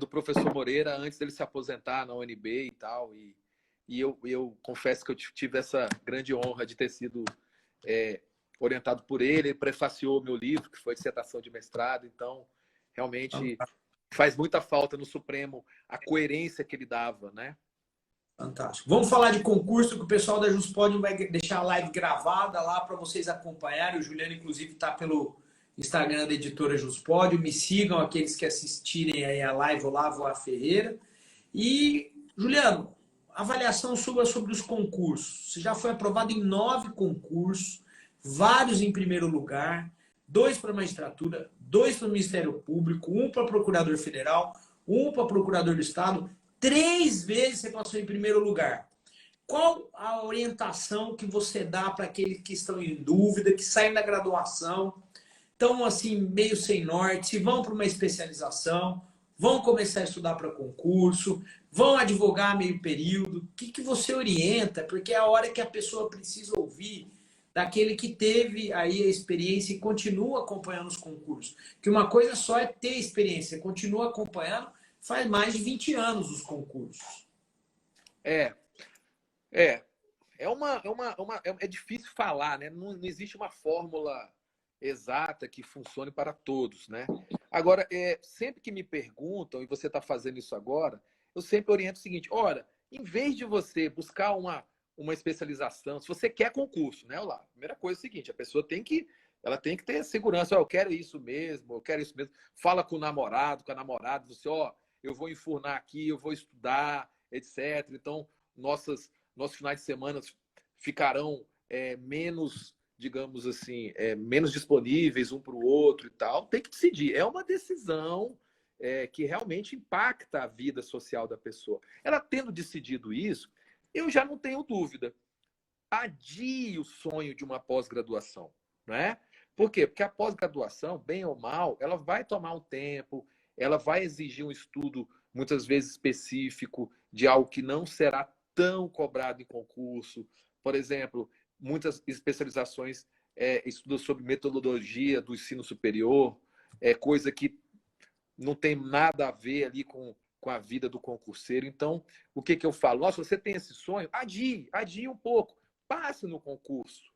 do professor Moreira antes dele se aposentar na UNB e tal, e eu confesso que eu tive essa grande honra de ter sido orientado por ele. Ele prefaciou meu livro, que foi dissertação de mestrado, então realmente faz muita falta no Supremo a coerência que ele dava, né? Fantástico. Vamos falar de concurso, que o pessoal da Juspod vai deixar a live gravada lá para vocês acompanharem. O Juliano, inclusive, está pelo Instagram da editora Juspod. Me sigam aqueles que assistirem aí a live Olavo A. Ferreira. E, Juliano, avaliação sua sobre os concursos. Você já foi aprovado em 9 concursos, vários em primeiro lugar, 2 para a magistratura, 2 para o Ministério Público, 1 para Procurador Federal, 1 para Procurador do Estado. 3 vezes você passou em primeiro lugar. Qual a orientação que você dá para aqueles que estão em dúvida, que saem da graduação, estão assim, meio sem norte, se vão para uma especialização, vão começar a estudar para concurso, vão advogar meio período? O que você orienta? Porque é a hora que a pessoa precisa ouvir daquele que teve aí a experiência e continua acompanhando os concursos. Que uma coisa só é ter experiência, continua acompanhando. Faz mais de 20 anos os concursos. É difícil falar, né? Não existe uma fórmula exata que funcione para todos, né? Agora, sempre que me perguntam, e você está fazendo isso agora, eu sempre oriento o seguinte: ora, em vez de você buscar uma especialização, se você quer concurso, né? Olá, a primeira coisa é o seguinte: a pessoa tem que ter segurança. Eu quero isso mesmo, eu quero isso mesmo. Fala com o namorado, com a namorada, você, eu vou enfurnar aqui, eu vou estudar, etc. Então, nossos finais de semana ficarão menos, digamos assim, menos disponíveis um para o outro e tal. Tem que decidir. É uma decisão que realmente impacta a vida social da pessoa. Ela tendo decidido isso, eu já não tenho dúvida. Adie o sonho de uma pós-graduação, não é? Por quê? Porque a pós-graduação, bem ou mal, ela vai tomar um tempo, ela vai exigir um estudo, muitas vezes específico, de algo que não será tão cobrado em concurso. Por exemplo, muitas especializações estudam sobre metodologia do ensino superior, coisa que não tem nada a ver ali com a vida do concurseiro. Então, o que eu falo? Nossa, você tem esse sonho? Adie um pouco. Passe no concurso,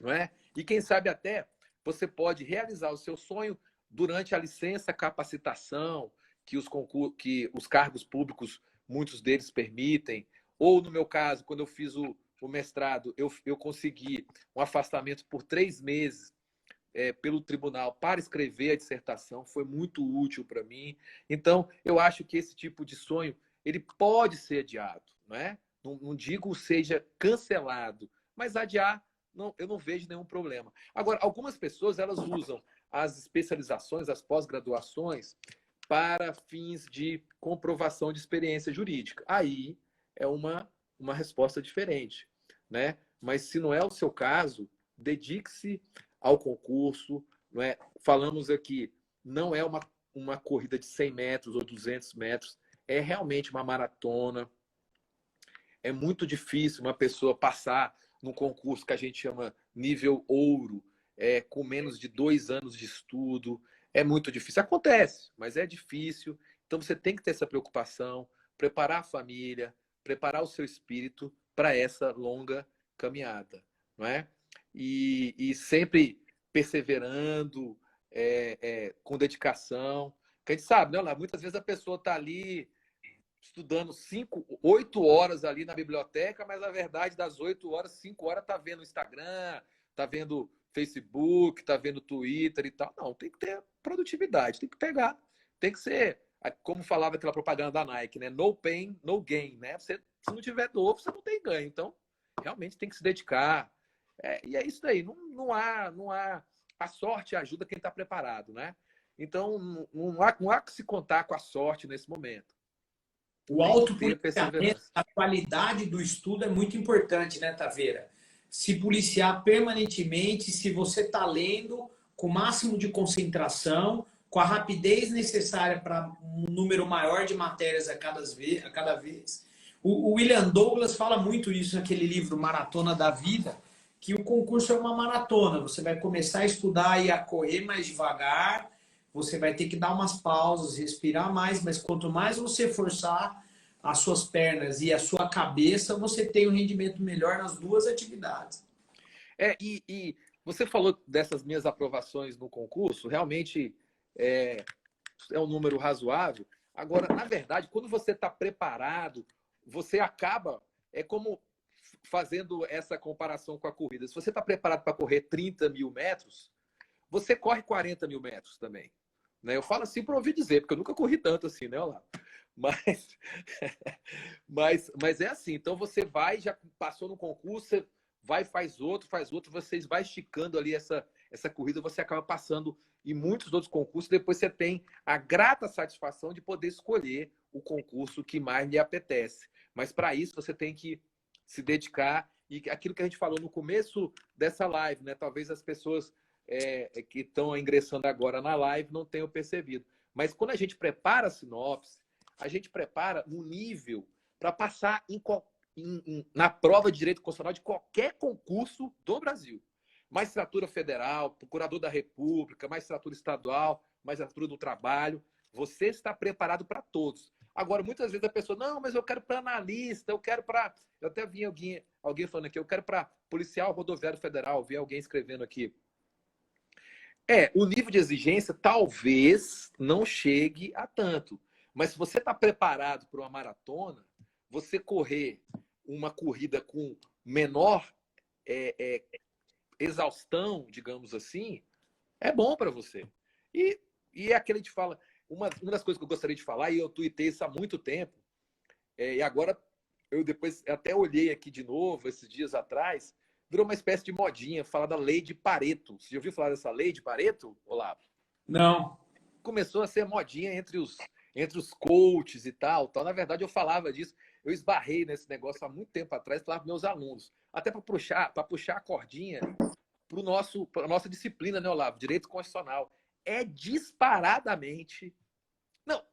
não é? E quem sabe até você pode realizar o seu sonho durante a licença capacitação que os cargos públicos, muitos deles permitem. Ou, no meu caso, quando eu fiz o mestrado, eu consegui um afastamento por 3 meses pelo tribunal para escrever a dissertação. Foi muito útil para mim. Então, eu acho que esse tipo de sonho ele pode ser adiado, não é? Não digo seja cancelado, mas adiar eu não vejo nenhum problema. Agora, algumas pessoas elas usam as especializações, as pós-graduações, para fins de comprovação de experiência jurídica. Aí é uma resposta diferente, né? Mas se não é o seu caso, dedique-se ao concurso, não é? Falamos aqui, não é uma corrida de 100 metros ou 200 metros, é realmente uma maratona. É muito difícil uma pessoa passar num concurso que a gente chama nível ouro, com menos de 2 anos de estudo. É muito difícil. Acontece, mas é difícil. Então você tem que ter essa preocupação, preparar a família, preparar o seu espírito para essa longa caminhada, não é? E sempre perseverando, com dedicação. Porque a gente sabe, né? Muitas vezes a pessoa está ali estudando 8 horas ali na biblioteca, mas na verdade das 8 horas, 5 horas tá vendo Instagram, tá vendo Facebook, tá vendo Twitter e tal. Não, tem que ter produtividade, tem que pegar, tem que ser, como falava aquela propaganda da Nike, né? No pain, no gain, né? Se não tiver dor, você não tem ganho. Então, realmente tem que se dedicar. E é isso aí. Não há. A sorte ajuda quem está preparado, né? Então, não há que se contar com a sorte nesse momento. O autopoliciamento, a qualidade do estudo é muito importante, né, Taveira? Se policiar permanentemente, se você está lendo com o máximo de concentração, com a rapidez necessária para um número maior de matérias a cada vez. O William Douglas fala muito isso naquele livro Maratona da Vida, que o concurso é uma maratona. Você vai começar a estudar e a correr mais devagar, você vai ter que dar umas pausas, respirar mais, mas quanto mais você forçar as suas pernas e a sua cabeça, você tem um rendimento melhor nas duas atividades. E você falou dessas minhas aprovações no concurso, realmente é um número razoável. Agora, na verdade, quando você está preparado, você acaba, é como fazendo essa comparação com a corrida. Se você está preparado para correr 30 mil metros, você corre 40 mil metros também. Né? Eu falo assim para ouvir dizer, porque eu nunca corri tanto assim, né, Olavo? Mas é assim. Então você vai, já passou no concurso, você vai, faz outro, vocês vai esticando ali essa corrida, você acaba passando em muitos outros concursos, depois você tem a grata satisfação de poder escolher o concurso que mais lhe apetece. Mas para isso você tem que se dedicar, e aquilo que a gente falou no começo dessa live, né? Talvez as pessoas que estão ingressando agora na live não tenham percebido. Mas quando a gente prepara a sinopse, a gente prepara no nível para passar na prova de direito constitucional de qualquer concurso do Brasil. Magistratura Federal, Procurador da República, Magistratura Estadual, Magistratura do Trabalho. Você está preparado para todos. Agora, muitas vezes a pessoa, não, mas eu quero para analista, eu quero para... Eu até vi alguém falando aqui, eu quero para policial rodoviário federal, vi alguém escrevendo aqui. O nível de exigência talvez não chegue a tanto. Mas se você está preparado para uma maratona, você correr uma corrida com menor exaustão, digamos assim, é bom para você. E é aquele que fala, uma das coisas que eu gostaria de falar, e eu tuitei isso há muito tempo, e agora eu depois até olhei aqui de novo, esses dias atrás, virou uma espécie de modinha, falar da lei de Pareto. Você já ouviu falar dessa lei de Pareto, Olavo? Não. Começou a ser modinha entre os coaches e tal. Na verdade, eu falava disso. Eu esbarrei nesse negócio há muito tempo atrás, falava para meus alunos. Até para puxar a cordinha para a nossa disciplina, né, Olavo? Direito Constitucional. É disparadamente, não,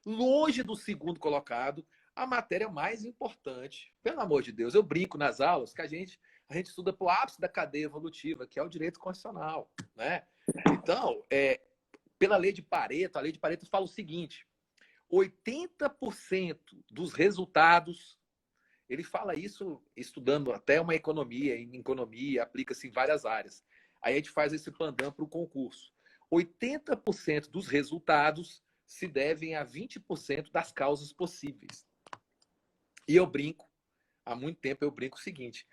longe do segundo colocado, a matéria mais importante. Pelo amor de Deus, eu brinco nas aulas que a gente estuda para o ápice da cadeia evolutiva, que é o direito constitucional, né? Então, pela lei de Pareto, a lei de Pareto fala o seguinte: 80% dos resultados, ele fala isso estudando até uma economia, em economia, aplica-se em várias áreas. Aí a gente faz esse pandan para o concurso. 80% dos resultados se devem a 20% das causas possíveis. E eu brinco, há muito tempo eu brinco o seguinte: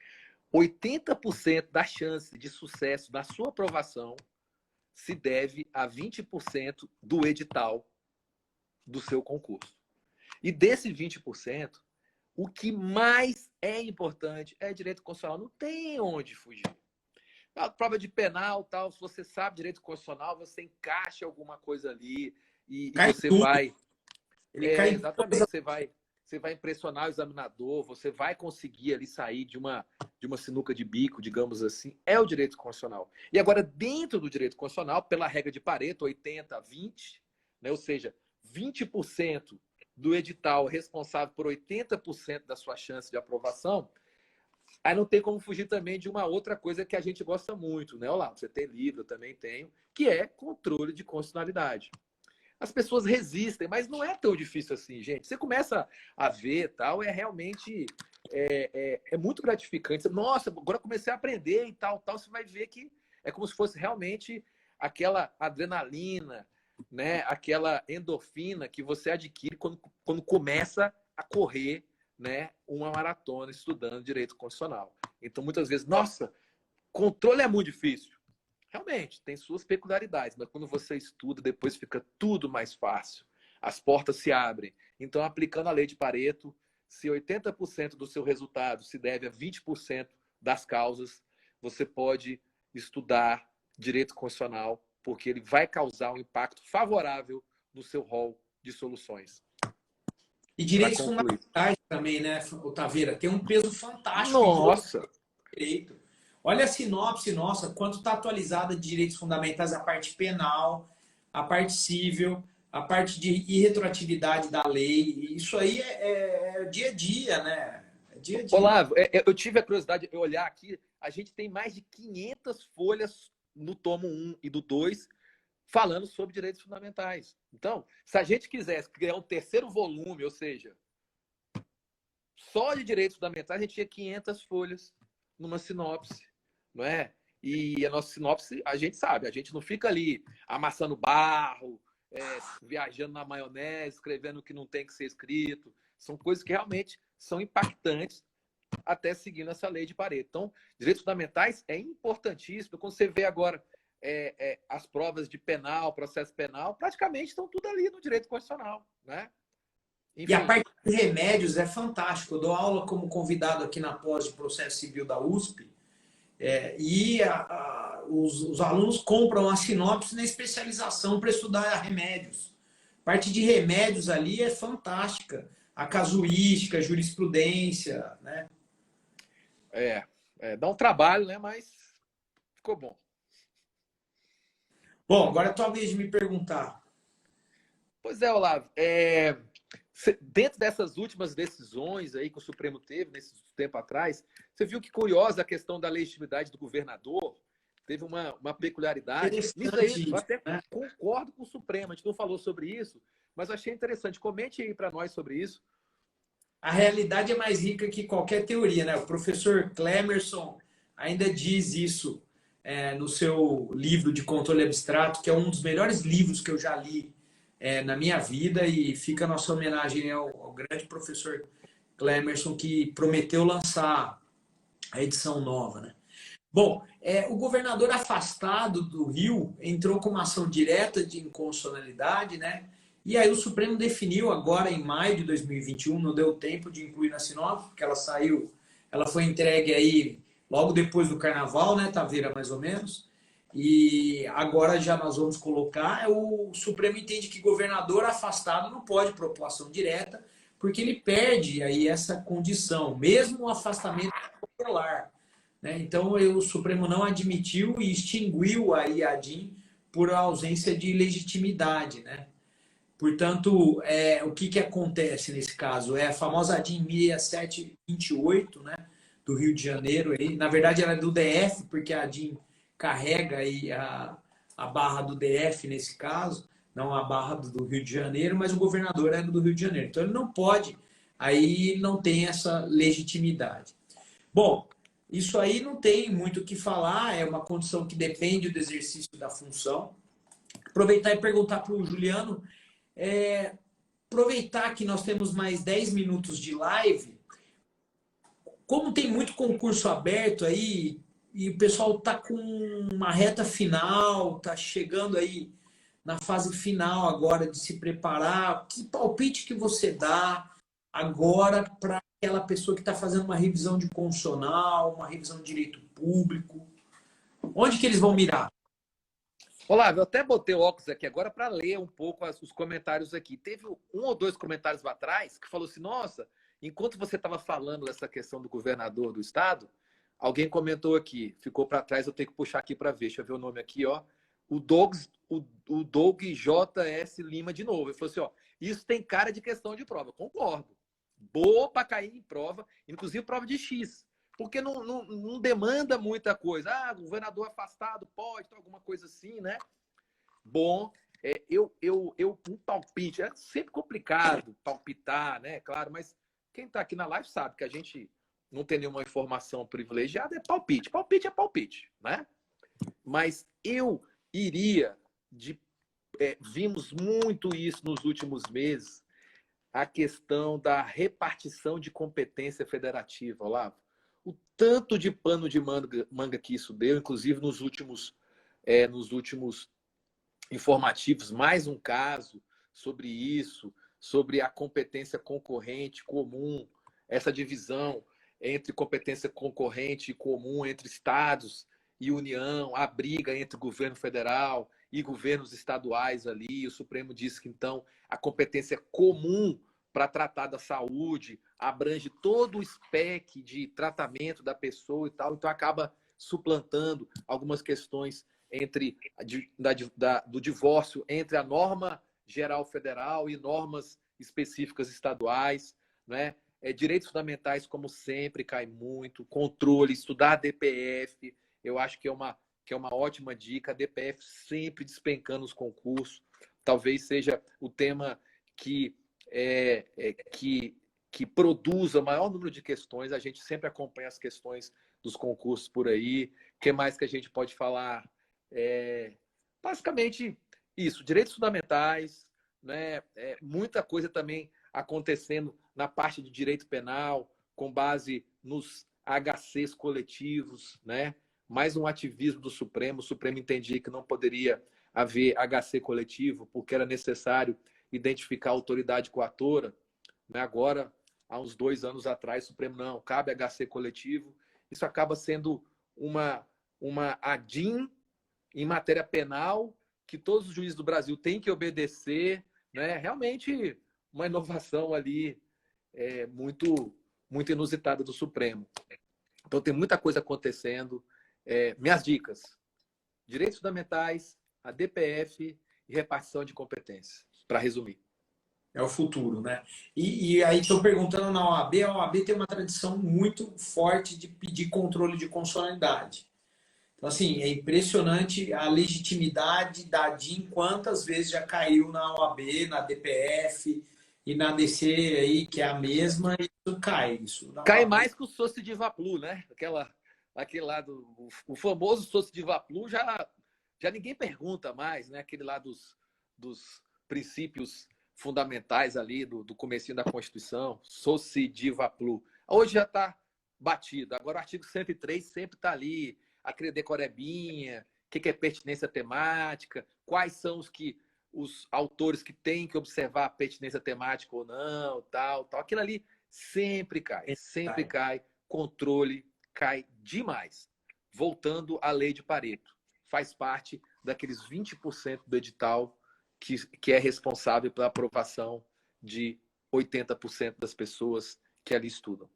80% da chance de sucesso na sua aprovação se deve a 20% do edital do seu concurso. E desse 20%, o que mais é importante é direito constitucional. Não tem onde fugir. A prova de penal, tal, se você sabe direito constitucional, você encaixa alguma coisa ali e Cai você tudo. vai. Ele cai em Exatamente, você vai impressionar o examinador, você vai conseguir ali sair de uma sinuca de bico, digamos assim. É o direito constitucional. E agora, dentro do direito constitucional, pela regra de Pareto, 80-20, né, ou seja, 20% do edital responsável por 80% da sua chance de aprovação. Aí não tem como fugir também de uma outra coisa que a gente gosta muito, né, Olá? Você tem livro, eu também tenho, que é controle de constitucionalidade. As pessoas resistem, mas não é tão difícil assim, gente. Você começa a ver, tal, é realmente é muito gratificante. Nossa, agora comecei a aprender e tal, tal. Você vai ver que é como se fosse realmente aquela adrenalina, né? Aquela endorfina que você adquire quando começa a correr, né? Uma maratona estudando direito constitucional. Então, muitas vezes, nossa, controle é muito difícil. Realmente, tem suas peculiaridades, mas quando você estuda, depois fica tudo mais fácil. As portas se abrem. Então, aplicando a lei de Pareto, se 80% do seu resultado se deve a 20% das causas, você pode estudar direito constitucional, porque ele vai causar um impacto favorável no seu rol de soluções. E Para direitos concluir. fundamentais também, né, Taveira? Tem um peso fantástico em todo Nossa! direito. Olha a sinopse nossa, quanto está atualizada de direitos fundamentais, a parte penal, a parte civil, a parte de irretroatividade da lei. Isso aí é dia a dia, né? É dia a dia. Olavo, eu tive a curiosidade de olhar aqui. A gente tem mais de 500 folhas no tomo 1 e do 2 falando sobre direitos fundamentais. Então, se a gente quisesse criar um terceiro volume, ou seja, só de direitos fundamentais, a gente tinha 500 folhas numa sinopse, não é? E a nossa sinopse, a gente sabe, a gente não fica ali amassando barro, viajando na maionese, escrevendo o que não tem que ser escrito. São coisas que realmente são impactantes até seguindo essa lei de Pareto. Então, direitos fundamentais é importantíssimo. Quando você vê agora as provas de penal, processo penal, praticamente estão tudo ali no direito constitucional, né? E a Enfim. parte de remédios é fantástico. Eu dou aula como convidado aqui na pós de processo civil da USP. Os alunos compram a sinopse na especialização para estudar remédios. A parte de remédios ali é fantástica. A casuística, a jurisprudência, né? Dá um trabalho, né? Mas ficou bom. Bom, agora é tua vez de me perguntar. Pois é, Olavo. Dentro dessas últimas decisões aí que o Supremo teve nesse tempo atrás, você viu que curiosa a questão da legitimidade do governador? Teve uma peculiaridade. Nisso aí, Interessante eu isso, até né? concordo com o Supremo. A gente não falou sobre isso, mas eu achei interessante. Comente aí para nós sobre isso. A realidade é mais rica que qualquer teoria, né? O professor Clemerson ainda diz isso no seu livro de controle abstrato, que é um dos melhores livros que eu já li na minha vida, e fica a nossa homenagem ao grande professor Clemerson, que prometeu lançar a edição nova, né? Bom, o governador afastado do Rio entrou com uma ação direta de inconstitucionalidade, né? E aí o Supremo definiu agora em maio de 2021, não deu tempo de incluir na sinopse, porque ela foi entregue aí logo depois do Carnaval, né, Taveira, mais ou menos. E agora já nós vamos colocar, o Supremo entende que governador afastado não pode propor ação direta, porque ele perde aí essa condição, mesmo o afastamento popular. Né? Então, o Supremo não admitiu e extinguiu aí a ADIM por ausência de legitimidade. Né? Portanto, o que acontece nesse caso? É a famosa ADIM 6728, né, do Rio de Janeiro. Aí. Na verdade, ela é do DF, porque a ADIM carrega aí a barra do DF nesse caso, não a barra do Rio de Janeiro, mas o governador é do Rio de Janeiro. Então, ele não pode, aí não tem essa legitimidade. Bom, isso aí não tem muito o que falar, é uma condição que depende do exercício da função. Aproveitar e perguntar para o Juliano, aproveitar que nós temos mais 10 minutos de live, como tem muito concurso aberto aí, e o pessoal está com uma reta final, está chegando aí na fase final agora de se preparar, que palpite que você dá agora para aquela pessoa que está fazendo uma revisão de constitucional, uma revisão de direito público? Onde que eles vão mirar? Olá, eu até botei o óculos aqui agora para ler um pouco os comentários aqui. Teve um ou dois comentários atrás que falou assim: nossa, enquanto você estava falando dessa questão do governador do estado, alguém comentou aqui, ficou para trás, eu tenho que puxar aqui para ver. Deixa eu ver o nome aqui, ó. O Doug JS Lima de novo. Ele falou assim: ó, isso tem cara de questão de prova. Concordo. Boa para cair em prova, inclusive prova de X. Porque não demanda muita coisa. Ah, governador afastado, pode, alguma coisa assim, né? Bom, um palpite, é sempre complicado palpitar, né? Claro, mas quem está aqui na live sabe que a gente não tem nenhuma informação privilegiada, é palpite. Palpite é palpite, né? Mas eu iria vimos muito isso nos últimos meses, a questão da repartição de competência federativa, Olavo. O tanto de pano de manga que isso deu, inclusive nos últimos informativos, mais um caso sobre isso, sobre a competência concorrente comum, essa divisão entre competência concorrente e comum entre estados e União, a briga entre governo federal e governos estaduais ali. O Supremo disse que, então, a competência comum para tratar da saúde abrange todo o espectro de tratamento da pessoa e tal, então acaba suplantando algumas questões do divórcio entre a norma geral federal e normas específicas estaduais, né? Direitos fundamentais, como sempre, cai muito. Controle, estudar DPF, eu acho que é uma ótima dica. A DPF sempre despencando os concursos. Talvez seja o tema que produza o maior número de questões. A gente sempre acompanha as questões dos concursos por aí. O que mais que a gente pode falar? Basicamente isso, direitos fundamentais, né? Muita coisa também acontecendo na parte de direito penal, com base nos HCs coletivos, né? Mais um ativismo do Supremo. O Supremo entendia que não poderia haver HC coletivo, porque era necessário identificar a autoridade coatora, né? Agora, há uns 2 anos atrás, o Supremo não, cabe HC coletivo. Isso acaba sendo uma ADIM em matéria penal que todos os juízes do Brasil têm que obedecer, né? Realmente uma inovação ali muito, muito inusitada do Supremo. Então tem muita coisa acontecendo. Minhas dicas: direitos fundamentais, a DPF e repartição de competências, para resumir. É o futuro, né? E aí estou perguntando na OAB, a OAB tem uma tradição muito forte de pedir controle de constitucionalidade. Então, assim, é impressionante a legitimidade da DIN, quantas vezes já caiu na OAB, na DPF e na DC aí, que é a mesma, e isso cai. Isso cai mais que o Soce de Vaplu, né? Aquele lá o famoso Soce de Vaplu já ninguém pergunta mais, né? Aquele lá dos princípios fundamentais ali do comecinho da Constituição, Soce de Vaplu. Hoje já está batido. Agora o artigo 103 sempre está ali, a decorebinha, o que é pertinência temática, quais são os autores que têm que observar a pertinência temática ou não, tal. Aquilo ali sempre cai. Controle cai demais. Voltando à lei de Pareto, faz parte daqueles 20% do edital que é responsável pela aprovação de 80% das pessoas que ali estudam.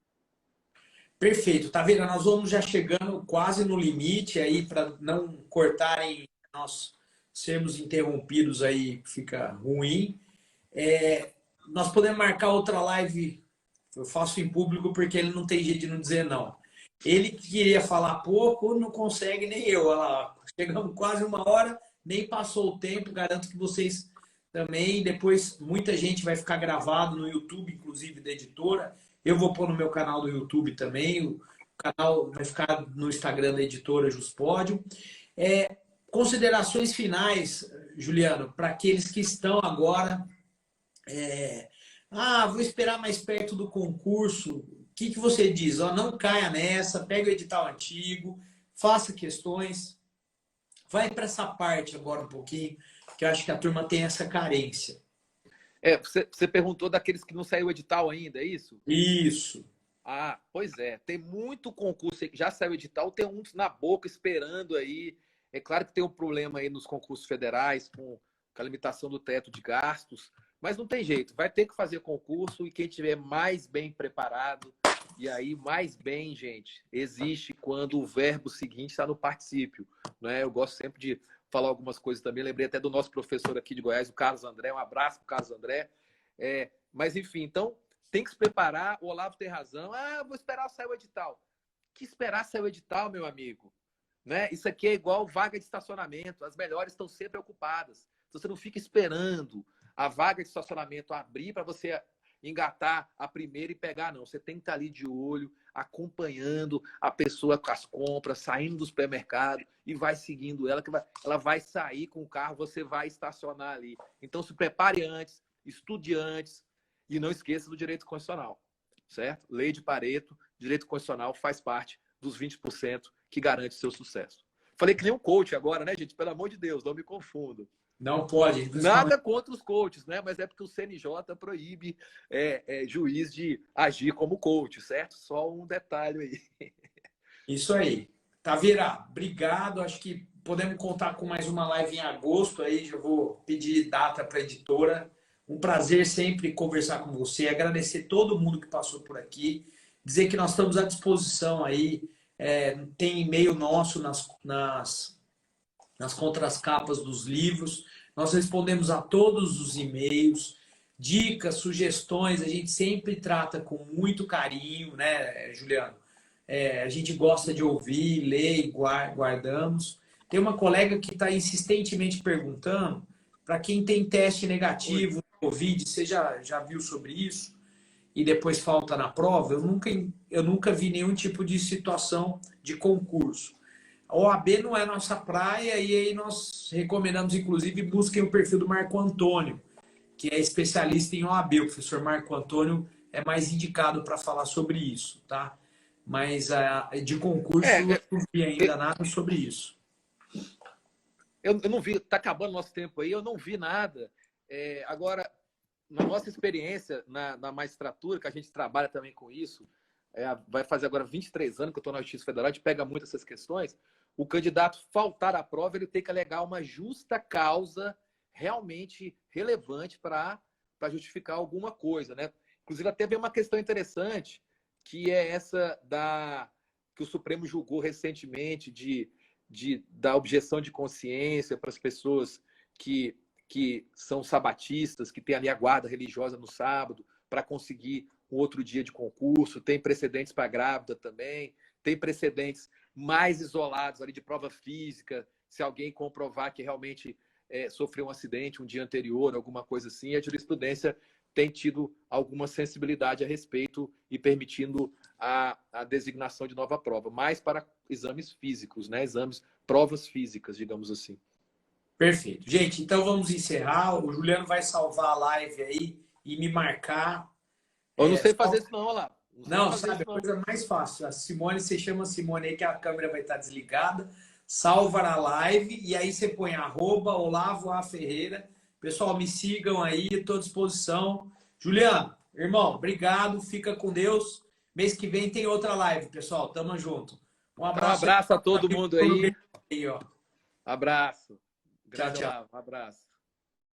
Perfeito, tá vendo? Nós vamos já chegando quase no limite aí, para não cortarem, nós sermos interrompidos aí, fica ruim. Nós podemos marcar outra live, eu faço em público porque ele não tem jeito de não dizer não. Ele queria falar pouco, não consegue, nem eu. Olha lá, chegamos quase 1 hora, nem passou o tempo, garanto que vocês também. Depois muita gente vai ficar gravado no YouTube, inclusive da editora. Eu vou pôr no meu canal do YouTube também. O canal vai ficar no Instagram da editora Juspódio. Considerações finais, Juliano, para aqueles que estão agora. Vou esperar mais perto do concurso. O que você diz? Não caia nessa, pega o edital antigo, faça questões. Vai para essa parte agora um pouquinho, que eu acho que a turma tem essa carência. Você perguntou daqueles que não saiu o edital ainda, é isso? Isso. Ah, pois é. Tem muito concurso aí que já saiu edital, tem uns na boca esperando aí. É claro que tem um problema aí nos concursos federais com a limitação do teto de gastos, mas não tem jeito. Vai ter que fazer concurso e quem tiver mais bem preparado, e aí mais bem, gente, existe quando o verbo seguinte está no particípio, né? Eu gosto sempre de falar algumas coisas também. Lembrei até do nosso professor aqui de Goiás, o Carlos André. Um abraço para o Carlos André. Mas, enfim, então tem que se preparar. O Olavo tem razão. Ah, vou esperar sair o edital. Que esperar sair o edital, meu amigo? Né? Isso aqui é igual vaga de estacionamento. As melhores estão sempre ocupadas. Então, você não fica esperando a vaga de estacionamento abrir para você engatar a primeira e pegar, não. Você tem que estar ali de olho, acompanhando a pessoa com as compras, saindo do supermercado e vai seguindo ela, ela vai sair com o carro, você vai estacionar ali. Então, se prepare antes, estude antes e não esqueça do direito constitucional, certo? Lei de Pareto, direito constitucional faz parte dos 20% que garante seu sucesso. Falei que nem um coach agora, né, gente? Pelo amor de Deus, não me confundo. Não pode. Nada contra os coaches, né? Mas é porque o CNJ proíbe juiz de agir como coach, certo? Só um detalhe aí. Isso aí. Taveira, obrigado. Acho que podemos contar com mais uma live em agosto. Aí já vou pedir data para a editora. Um prazer sempre conversar com você. Agradecer todo mundo que passou por aqui. Dizer que nós estamos à disposição aí. Tem e-mail nosso nas contracapas dos livros. Nós respondemos a todos os e-mails, dicas, sugestões, a gente sempre trata com muito carinho, né, Juliano? A gente gosta de ouvir, ler e guardamos. Tem uma colega que está insistentemente perguntando para quem tem teste negativo, Covid, você já viu sobre isso? E depois falta na prova? Eu nunca vi nenhum tipo de situação de concurso. A OAB não é nossa praia e aí nós recomendamos, inclusive, busquem o perfil do Marco Antônio, que é especialista em OAB. O professor Marco Antônio é mais indicado para falar sobre isso, tá? Mas de concurso eu não vi ainda nada sobre isso. Eu não vi, está acabando nosso tempo aí, eu não vi nada. Agora, na nossa experiência na magistratura, que a gente trabalha também com isso, vai fazer agora 23 anos que eu estou na Justiça Federal, a gente pega muito essas questões. O candidato faltar à prova, ele tem que alegar uma justa causa realmente relevante para justificar alguma coisa, né? Inclusive, até veio uma questão interessante, que é essa que o Supremo julgou recentemente da objeção de consciência para as pessoas que são sabatistas, que têm ali a guarda religiosa no sábado, para conseguir um outro dia de concurso. Tem precedentes para grávida também, tem precedentes mais isolados ali de prova física, se alguém comprovar que realmente sofreu um acidente um dia anterior, alguma coisa assim, a jurisprudência tem tido alguma sensibilidade a respeito e permitindo a designação de nova prova, mais para exames físicos, né? Provas físicas, digamos assim. Perfeito. Gente, então vamos encerrar. O Juliano vai salvar a live aí e me marcar. Eu não sei fazer isso não, olha lá. Não, sabe, a coisa mais fácil. A Simone, você chama a Simone aí que a câmera vai estar desligada. Salva a live e aí você põe @Olavo A. Ferreira. Pessoal, me sigam aí, estou à disposição. Juliano, irmão, obrigado. Fica com Deus. Mês que vem tem outra live, pessoal. Tamo junto. Um abraço a todo mundo aí. Aí, ó. Abraço. Tchau, tchau. Um abraço.